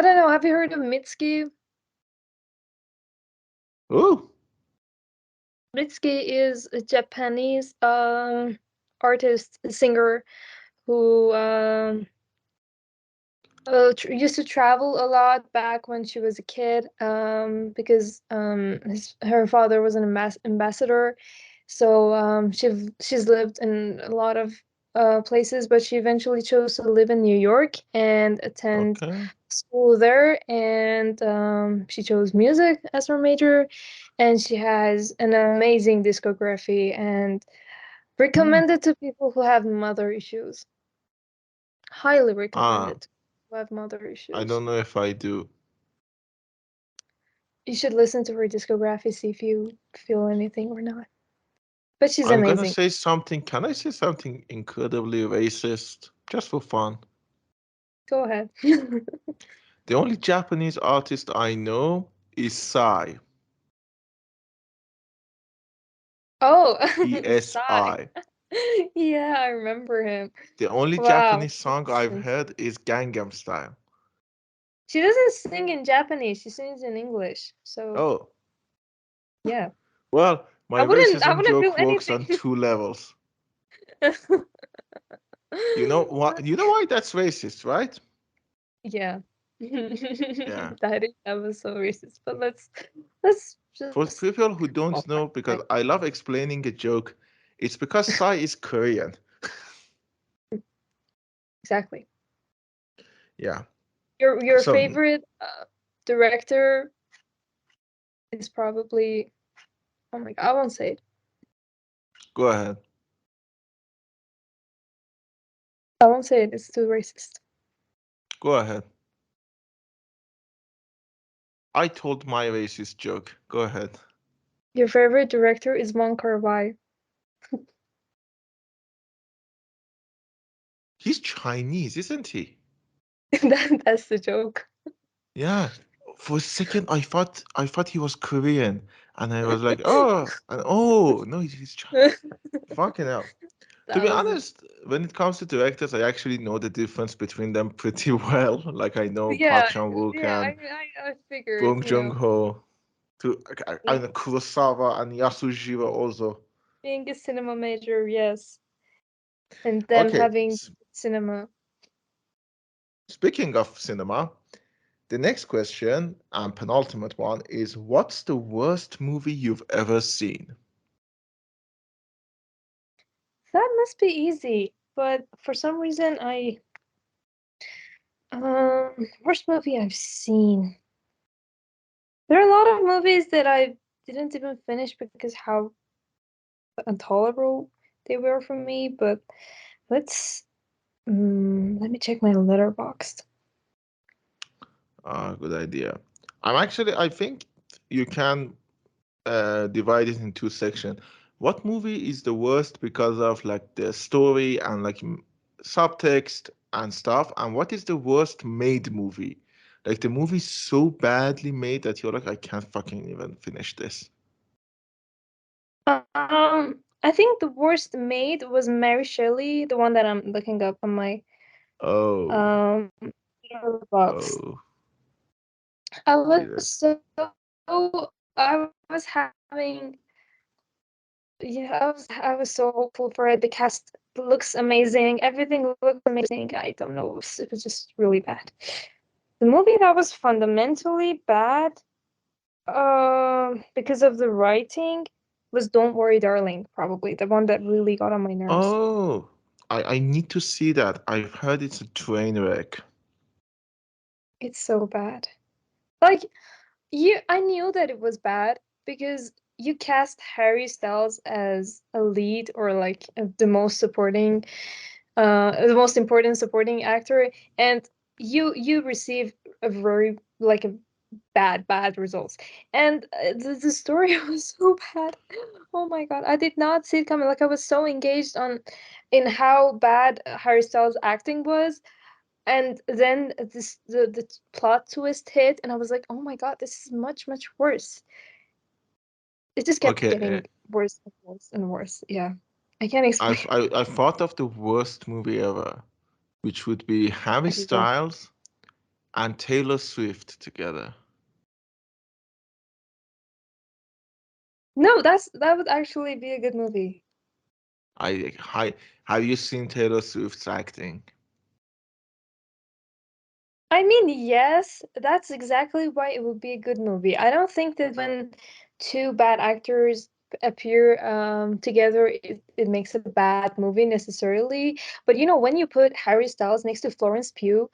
don't know. Have you heard of Mitski? Oh, Mitski is a Japanese artist, singer who used to travel a lot back when she was a kid, because her father was an ambassador, so she's lived in a lot of places, but she eventually chose to live in New York and attend okay. school there, and she chose music as her major, and she has an amazing discography and Hmm. recommended to people who have mother issues. Highly Ah, recommended who have mother I issues. don't know if I do. You should listen to her discography, see if you feel anything or not. But she's I'm gonna amazing. say something. Can I say something incredibly racist? Just for fun. Go ahead. The only Japanese artist I know is Psy. Oh, Psy. ESI. Yeah, I remember him. The only Wow. Japanese song I've heard is Gangnam Style. She doesn't sing in Japanese, she sings in English. So, Oh, yeah. well, my I racism wouldn't feel joke works anything. on two levels. You know what? You know why that's racist, right? Yeah. Yeah. That was so racist. But let's For just people who move on. don't know, Like, because I love explaining a joke, it's because Psy is Korean. exactly. Yeah. Your So favorite director is probably, oh my God, I won't say it. go ahead. I won't say it. It's too racist. Go ahead. I told my racist joke. Go ahead. Your favorite director is Wong Kar-wai. He's Chinese, isn't he? That's the joke. Yeah. For a second, I thought he was Korean, and I was like, oh, and oh no, he's fucking hell. To That be was the honest, when it comes to directors, I actually know the difference between them pretty well. Like I know Park yeah, Chan-wook yeah. and I figured, Bong you know, Joon-ho, to being, and Kurosawa and Yasujiro also. being a cinema major, yes, and them Okay, having cinema. speaking of cinema, the next question and penultimate one is what's the worst movie you've ever seen? That must be easy, but for some reason, worst movie I've seen. There are a lot of movies that I didn't even finish because how intolerable they were for me. But let's let me check my letterboxd. Good idea. I think you can divide it in two sections. What movie is the worst because of like the story and like subtext and stuff? And what is the worst made movie? Like the movie's so badly made that you're like, I can't fucking even finish this. I think the worst made was Mary Shelley, the one that I'm looking up on my Oh, um letterboxd. oh, I was Jesus. I was having yeah, I was so hopeful for it. The cast looks amazing. Everything looks amazing. I don't know. It was just really bad. The movie that was fundamentally bad, because of the writing, was Don't Worry, Darling, probably the one that really got on my nerves. Oh, I need to see that. I've heard it's a train wreck. It's so bad. Like I knew that it was bad because you cast Harry Styles as a lead or like the most important supporting actor, and you receive a very like a bad results. And the story was so bad. Oh my God, I did not see it coming. Like I was so engaged on in how bad Harry Styles' acting was, and then the plot twist hit, and I was like, oh my God, this is much worse. It just kept Okay, getting worse and worse and worse. Yeah, I can't explain. I thought of the worst movie ever, which would be Harry Okay, go. Styles and Taylor Swift together. No, that would actually be a good movie. I have you seen Taylor Swift's acting? I mean, yes, that's exactly why it would be a good movie. I don't think that when two bad actors appear together, it makes a bad movie necessarily. But you know, when you put Harry Styles next to Florence Pugh,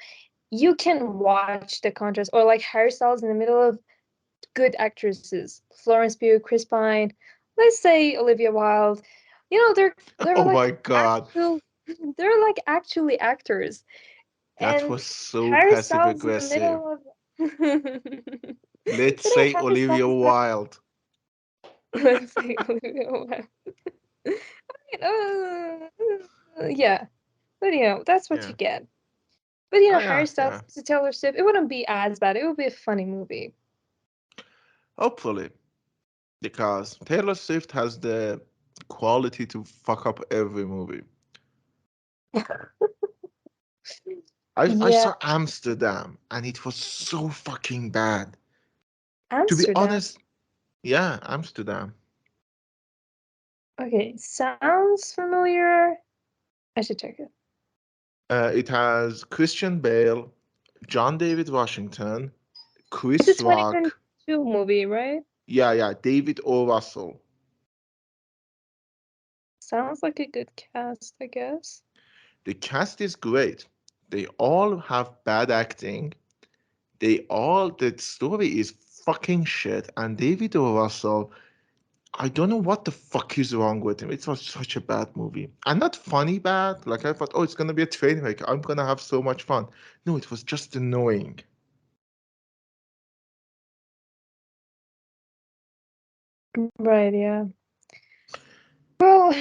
you can watch the contrast, or like Harry Styles in the middle of good actresses, Florence Pugh, Chris Pine, let's say Olivia Wilde. You know, they're Oh like my God, actual, they're like actually actors, that and was so Harry passive Styles in the aggressive. middle of Let's putting say Harry Olivia Styles there. Wilde. Let's say Olivia Wilde. Yeah, but you know that's what Yeah. you get. But you Oh know yeah, Harry Styles yeah. to Taylor Swift, it wouldn't be as bad. It would be a funny movie. Hopefully, because Taylor Swift has the quality to fuck up every movie. I Yeah, saw Amsterdam and it was so fucking bad. To be Amsterdam. honest, yeah, Amsterdam. Okay, sounds familiar. I should check it. It has Christian Bale, John David Washington, It's a Chris Rock, 2022 movie, right? yeah, David O. Russell. Sounds like a good cast, I guess. The cast is great. They all have bad acting. The story is fucking shit. And David O. Russell, I don't know what the fuck is wrong with him. It was such a bad movie. And not funny bad. Like I thought, oh, it's gonna be a train wreck. I'm gonna have so much fun. No, it was just annoying. Right, yeah. Well,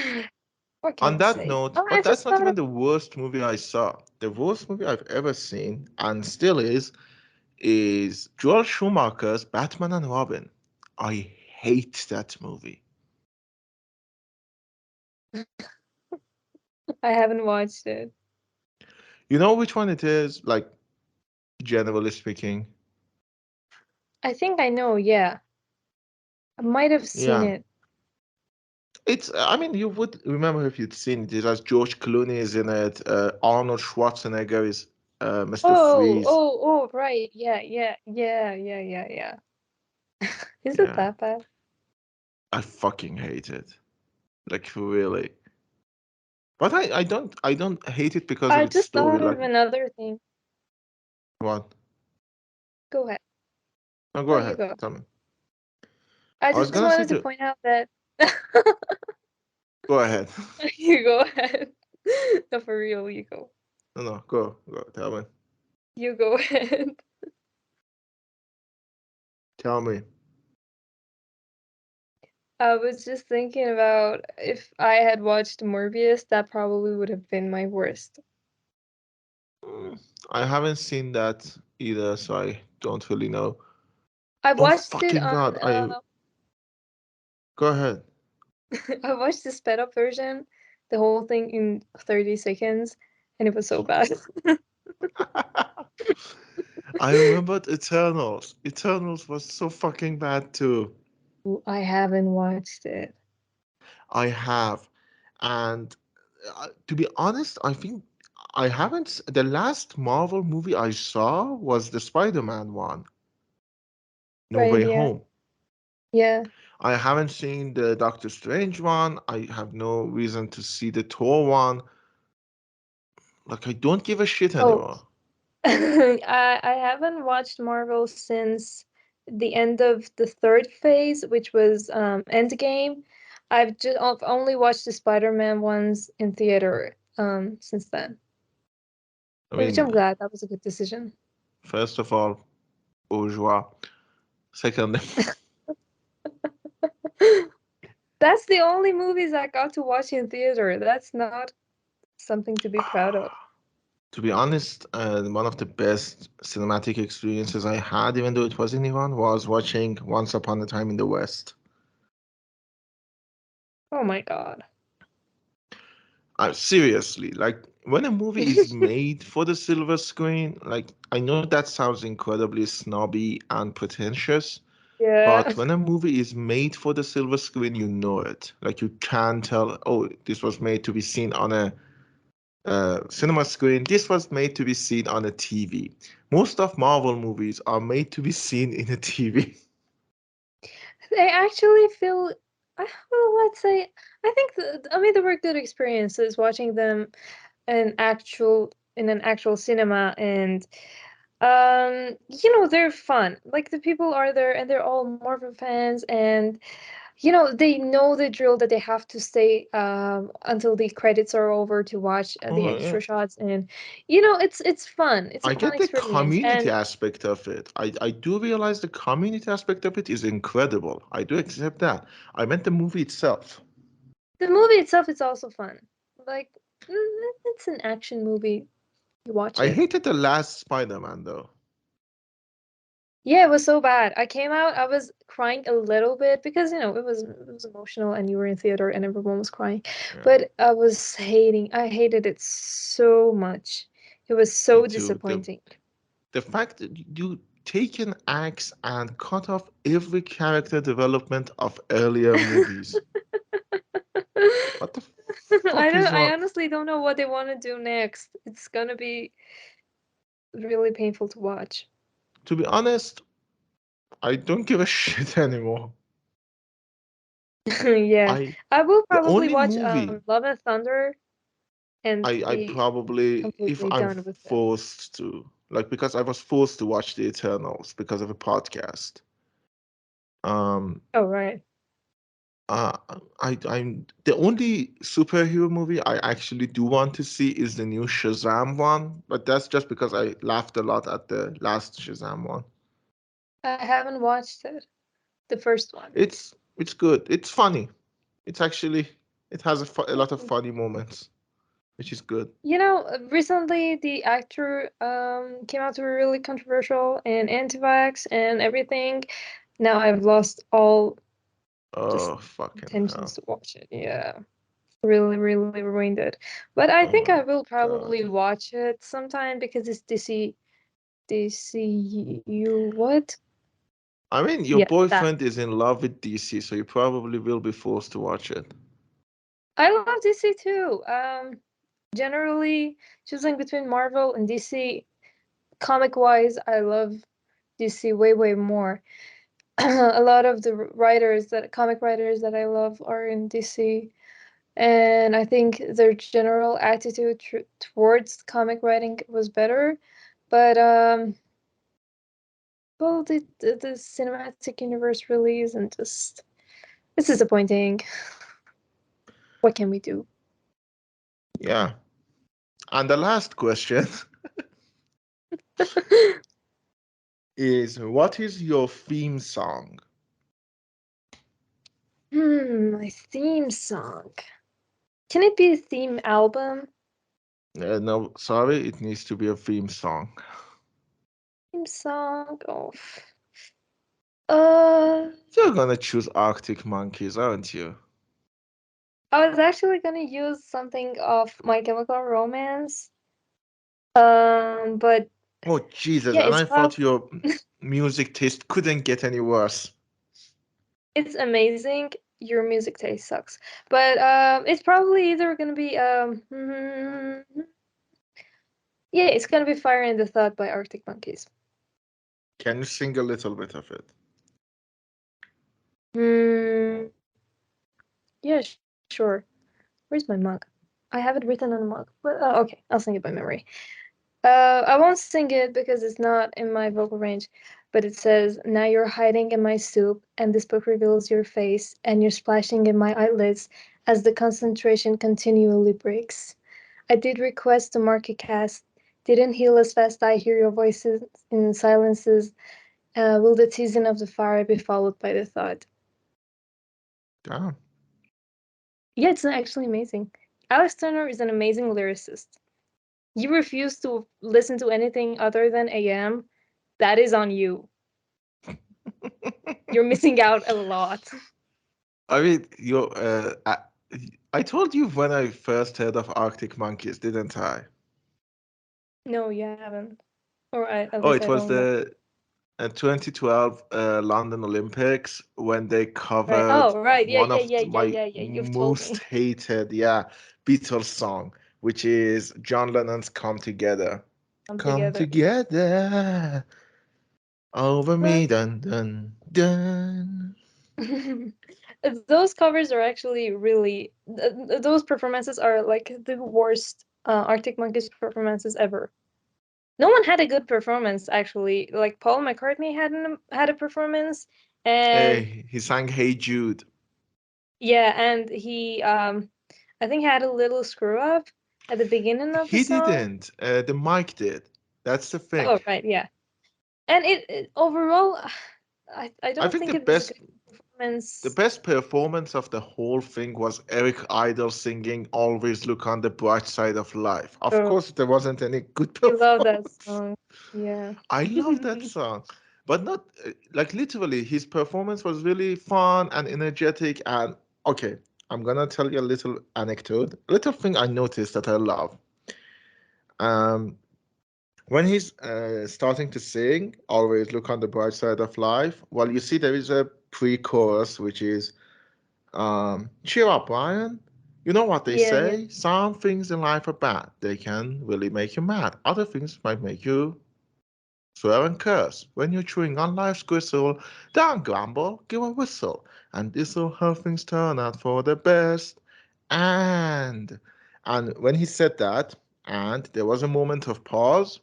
what can On I that say? note, Oh, I but that's just not thought even of the worst movie I saw. The worst movie I've ever seen, and still is Joel Schumacher's Batman and Robin. I hate that movie. I haven't watched it. You know which one it is? Like, generally speaking. I think I know, yeah. I might have seen Yeah. it. I mean, you would remember if you'd seen it. It has George Clooney is in it. Arnold Schwarzenegger is Mr. Freeze. Right. Yeah. Is it Yeah. that bad? I fucking hate it. Like, really. But I don't hate it because of I its just story. thought Like, of another thing. what? Go ahead. No, go No, you ahead. go. Tell me. I I was just gonna say wanted to to point out that go ahead. you go ahead. No, for real, you go. No, go. Tell me. You go ahead. Tell me. I was just thinking about if I had watched Morbius, that probably would have been my worst. Mm, I haven't seen that either, so I don't really know. I Oh watched it fucking on god! I go ahead. I watched the sped up version, the whole thing in 30 seconds, and it was so bad. I remembered Eternals. Eternals was so fucking bad too. Ooh, I haven't watched it. I have, and to be honest, I think I haven't. The last Marvel movie I saw was the Spider-Man one, No Right, Way yeah. Home. Yeah. I haven't seen the Doctor Strange one. I have no reason to see the Thor one. Like I don't give a shit Oh, anymore. I haven't watched Marvel since the end of the third phase, which was Endgame. I've only watched the Spider-Man ones in theater since then. I Which mean, I'm glad. That was a good decision. first of all, Bourgeois. Second, That's the only movies I got to watch in theater. That's not something to be proud of. to be honest, one of the best cinematic experiences I had, even though it was in Iran, was watching Once Upon a Time in the West. Oh my God. Seriously, like when a movie is made for the silver screen, like I know that sounds incredibly snobby and pretentious, Yeah. but when a movie is made for the silver screen, you know it. Like you can tell, oh, this was made to be seen on a cinema screen. This was made to be seen on a TV. Most of Marvel movies are made to be seen in a TV. They actually feel, well, let's say, I think I mean, there were good experiences watching them in an actual cinema, and they're fun. Like the people are there and they're all Marvel fans, and they know the drill that they have to stay until the credits are over to watch the Oh yeah. extra shots, and it's fun. It's a I fun get the experience, community and aspect of it. I do realize the community aspect of it is incredible. I do accept that. I meant the movie itself. the movie itself is also fun. Like, it's an action movie. You watch I it. hated the last Spider-Man though. Yeah, it was so bad. I came out, I was crying a little bit because it was emotional and you were in theater and everyone was crying. Yeah, But I hated it so much. It was me so too. disappointing. The fact that you take an axe and cut off every character development of earlier movies. What the fuck is I wrong? honestly don't know what they want to do next. It's gonna be really painful to watch. To be honest, I don't give a shit anymore. Yeah. I I will the probably only watch movie Love and Thunder and I be probably, if completely I'm done with them. forced to, like, because I was forced to watch The Eternals because of a podcast. Um, Oh, right. uh, I'm the only superhero movie I actually do want to see is the new Shazam one, but that's just because I laughed a lot at the last Shazam one. I haven't watched it, the first one. It's good. It's funny. It's actually it has a lot of Mm. funny moments, which is good. Recently the actor came out to be really controversial and anti-vax and everything. Now I've lost all just Oh fucking intentions hell! to watch it. Yeah. Really, really ruined it. But I Oh think my I will God. probably watch it sometime because it's DCU what? I mean, your Yeah, that. boyfriend is in love with DC, so you probably will be forced to watch it. I love DC too. Generally choosing between Marvel and DC, comic wise, I love DC way, way more. A lot of the comic writers that I love are in DC, and I think their general attitude towards comic writing was better. But well, the cinematic universe really isn't just. It's disappointing. What can we do? Yeah. And the last question is what is your theme song? My theme song. Can it be a theme album? No, sorry, it needs to be a theme song. Theme song? Oh. Uh, You're gonna choose Arctic Monkeys, aren't you? I was actually gonna use something of My Chemical Romance. But Oh, Jesus, yeah, and it's I thought probably your music taste couldn't get any worse. it's amazing. Your music taste sucks. But it's probably either gonna be yeah, it's gonna be Fire in the Thought by Arctic Monkeys. Can you sing a little bit of it? Hmm. Yeah, sure. Where's my mug? I have it written on the mug. But okay, I'll sing it by memory. I won't sing it because it's not in my vocal range, but it says, "Now you're hiding in my soup, and this book reveals your face, and you're splashing in my eyelids as the concentration continually breaks. I did request to mark a cast, didn't heal as fast I hear your voices in silences, Will the teasing of the fire be followed by the thought? Damn. Yeah, it's actually amazing. Alex Turner is an amazing lyricist. You refuse to listen to anything other than AM, that is on you. You're missing out a lot. I mean, I told you when I first heard of Arctic Monkeys, didn't I? No, you haven't. Or at Oh, least it I was don't remember. the 2012 London Olympics when they Right. covered Oh, right. Yeah, one yeah, of yeah, yeah, my yeah, yeah. You've told most me. hated, yeah, Beatles song, which is John Lennon's "Come Together." Come Come together. together over me, dun dun dun. Those covers are actually really those performances are like the worst Arctic Monkeys performances ever. No one had a good performance actually. Like Paul McCartney had a performance, and He sang "Hey Jude." yeah, and he I think had a little screw up at the beginning of the He song. didn't. The mic did. That's the thing. Oh, right, yeah. And it overall I I don't think think it was a good the performance. best performance of the whole thing was Eric Idle singing "Always Look on the Bright Side of Life." Of Oh, course, there wasn't any good you love that performance. song. Yeah. I love that song, but not like literally. His performance was really fun and energetic. And okay, I'm gonna tell you a little anecdote, a little thing I noticed that I love. Um, when he's starting to sing, always look on the bright side of life. Well, you see, there is a pre-chorus which is, cheer up, Brian. You know what they Yeah, yeah. say? Some things in life are bad. They can really make you mad. Other things might make you swear and curse. When you're chewing on life's gristle, don't grumble, give a whistle. And this'll help things turn out for the best. And when he said that, and there was a moment of pause,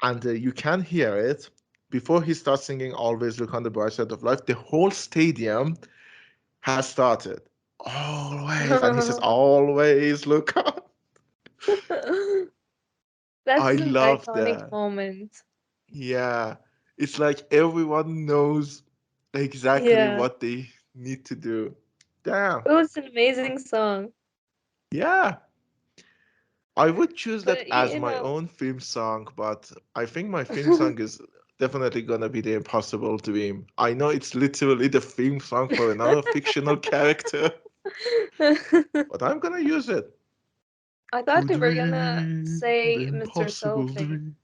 and you can hear it before he starts singing "Always Look on the Bright Side of Life." The whole stadium has started. Always, and he says, "Always look on." I That's an love iconic that. moment. Yeah, it's like everyone knows exactly Yeah. what they need to do. Damn. It was an amazing song. Yeah, I would choose that But as you my know, own theme song, but I think my theme song is definitely gonna be The Impossible Dream. I know it's literally the theme song for another fictional character, but I'm gonna use it. I thought To you were gonna dream the say Mr. impossible Cellophane. dream.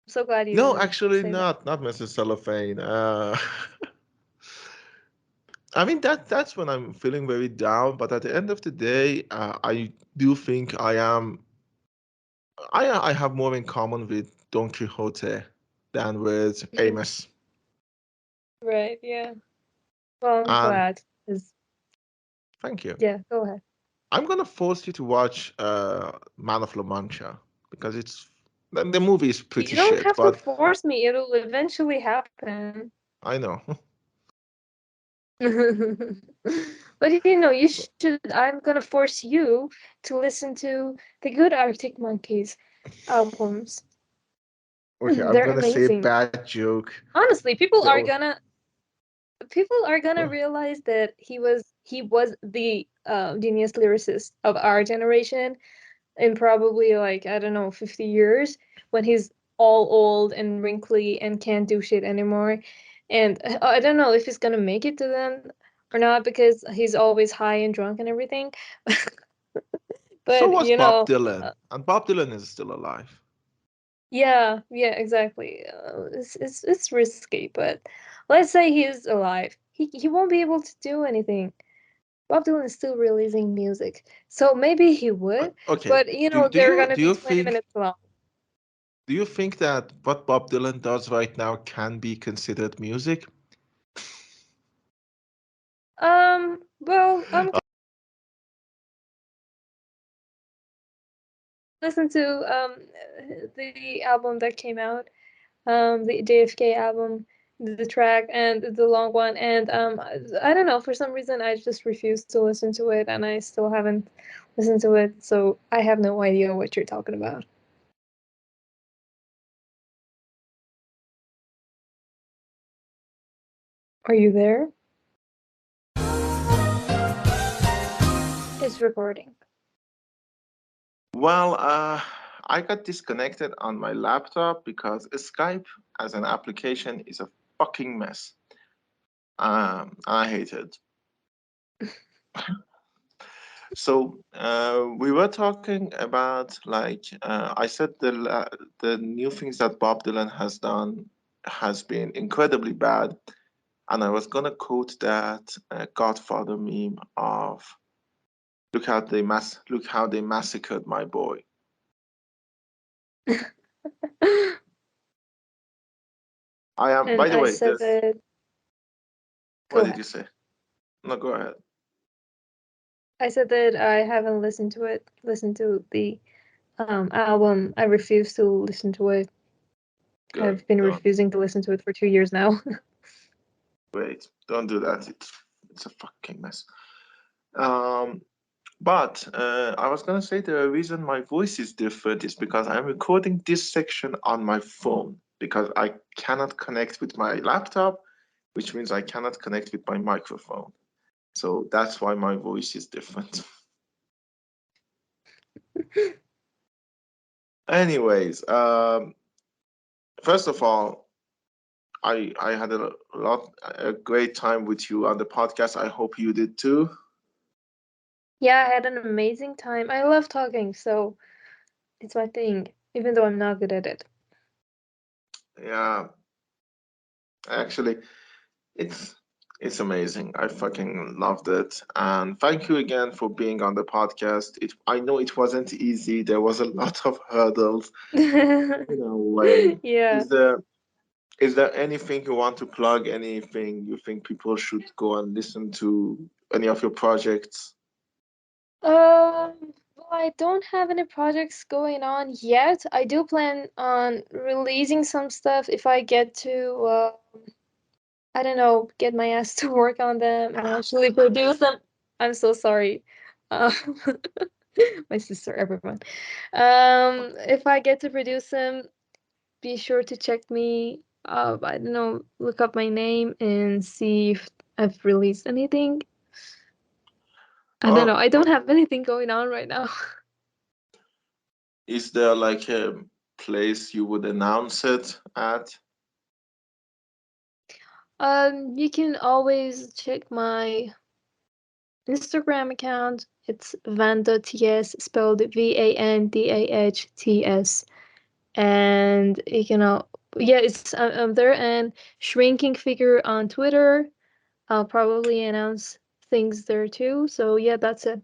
I'm so glad you No, didn't actually say that. not Mrs. Cellophane. I mean that's when I'm feeling very down, but at the end of the day, I do think I have more in common with Don Quixote than with Amos. Right, yeah. Well, I'm And glad. 'Cause- thank you. yeah, go ahead. I'm gonna force you to watch Man of La Mancha because the movie is pretty You don't shit, have to but force me. It'll eventually happen. I know. But you know, you should. I'm gonna force you to listen to the good Arctic Monkeys albums. Okay, I'm They're gonna say a amazing. bad joke. Honestly, The, o- people are gonna realize that he was the genius lyricist of our generation in probably like I don't know 50 years when he's all old and wrinkly and can't do shit anymore. And I don't know if he's gonna make it to then or not because he's always high and drunk and everything. so But was you Bob know, Dylan, and Bob Dylan is still alive. yeah, yeah, exactly. It's risky, but let's say he's alive. He won't be able to do anything. Bob Dylan is still releasing music, so maybe he would. Okay, But you know, do they're you gonna be 20 minutes long. do you think that what Bob Dylan does right now can be considered music? Well, listen to the album that came out, the JFK album, the track and the long one, and I don't know, for some reason I just refused to listen to it, and I still haven't listened to it, so I have no idea what you're talking about. Are you there? It's recording. Well, I got disconnected on my laptop because Skype as an application is a fucking mess. I hate it. So we were talking about I said the new things that Bob Dylan has done has been incredibly bad, and I was gonna quote that Godfather meme of look how they massacred my boy. I am, by And the I way, said this. that. What Go did ahead. you say? No, go ahead. I said that I haven't listened to it. Listened to the album. I refuse to listen to it. Good. I've been Don't. refusing to listen to it for 2 years now. Wait. Don't do that. It's a fucking mess. Um, but I was gonna say the reason my voice is different is because I'm recording this section on my phone because I cannot connect with my laptop, which means I cannot connect with my microphone. So that's why my voice is different. Anyways, first of all, I had a great time with you on the podcast. I hope you did too. Yeah, I had an amazing time. I love talking, so it's my thing, even though I'm not good at it. Yeah, actually, it's it's amazing. I fucking loved it. And thank you again for being on the podcast. I know it wasn't easy. There was a lot of hurdles in a way. Yeah. Is there is there anything you want to plug? Anything you think people should go and listen to? Any of your projects? Well, I don't have any projects going on yet. I do plan on releasing some stuff if I get to, I don't know, get my ass to work on them and actually produce them. I'm so sorry. Uh, my sister, everyone. If I get to produce them, be sure to check me. I don't know, look up my name and see if I've released anything. I don't know. Oh, I don't have anything going on right now. is there like a place you would announce it at? You can always check my Instagram account. It's Vandah TS, spelled VANDAHTS. And you can, yeah, it's I'm there. And Shrinking Figure on Twitter. I'll probably announce things there too. So yeah, that's it.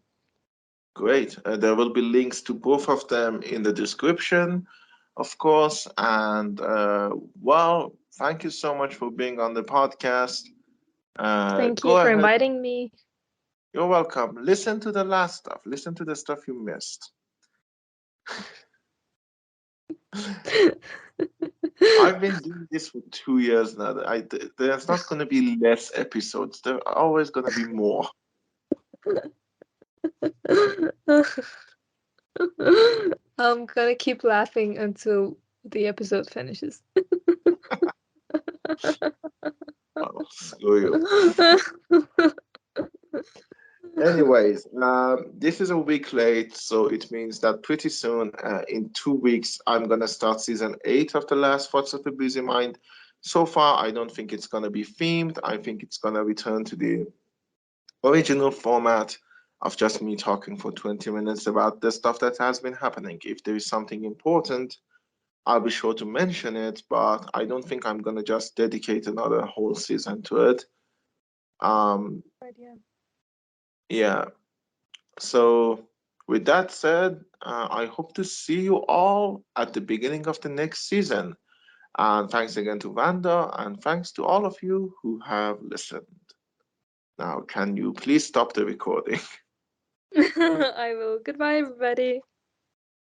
Great. There will be links to both of them in the description, of course. And well, thank you so much for being on the podcast. Thank you Go for ahead. inviting me. You're welcome. Listen to the last stuff. Listen to the stuff you missed. I've been doing this for 2 years now. There's not going to be less episodes. There are always going to be more. I'm gonna keep laughing until the episode finishes. Oh, screw you. Anyways, this is a week late, so it means that pretty soon, in 2 weeks, I'm gonna start season 8 of The Last Thoughts of a Busy Mind. So far, I don't think it's gonna be themed. I think it's gonna return to the original format of just me talking for 20 minutes about the stuff that has been happening. If there is something important, I'll be sure to mention it, but I don't think I'm gonna just dedicate another whole season to it. Um, Idea. yeah. So, with that said, I hope to see you all at the beginning of the next season. And thanks again to Vanda, and thanks to all of you who have listened. Now, can you please stop the recording? I will. Goodbye, everybody.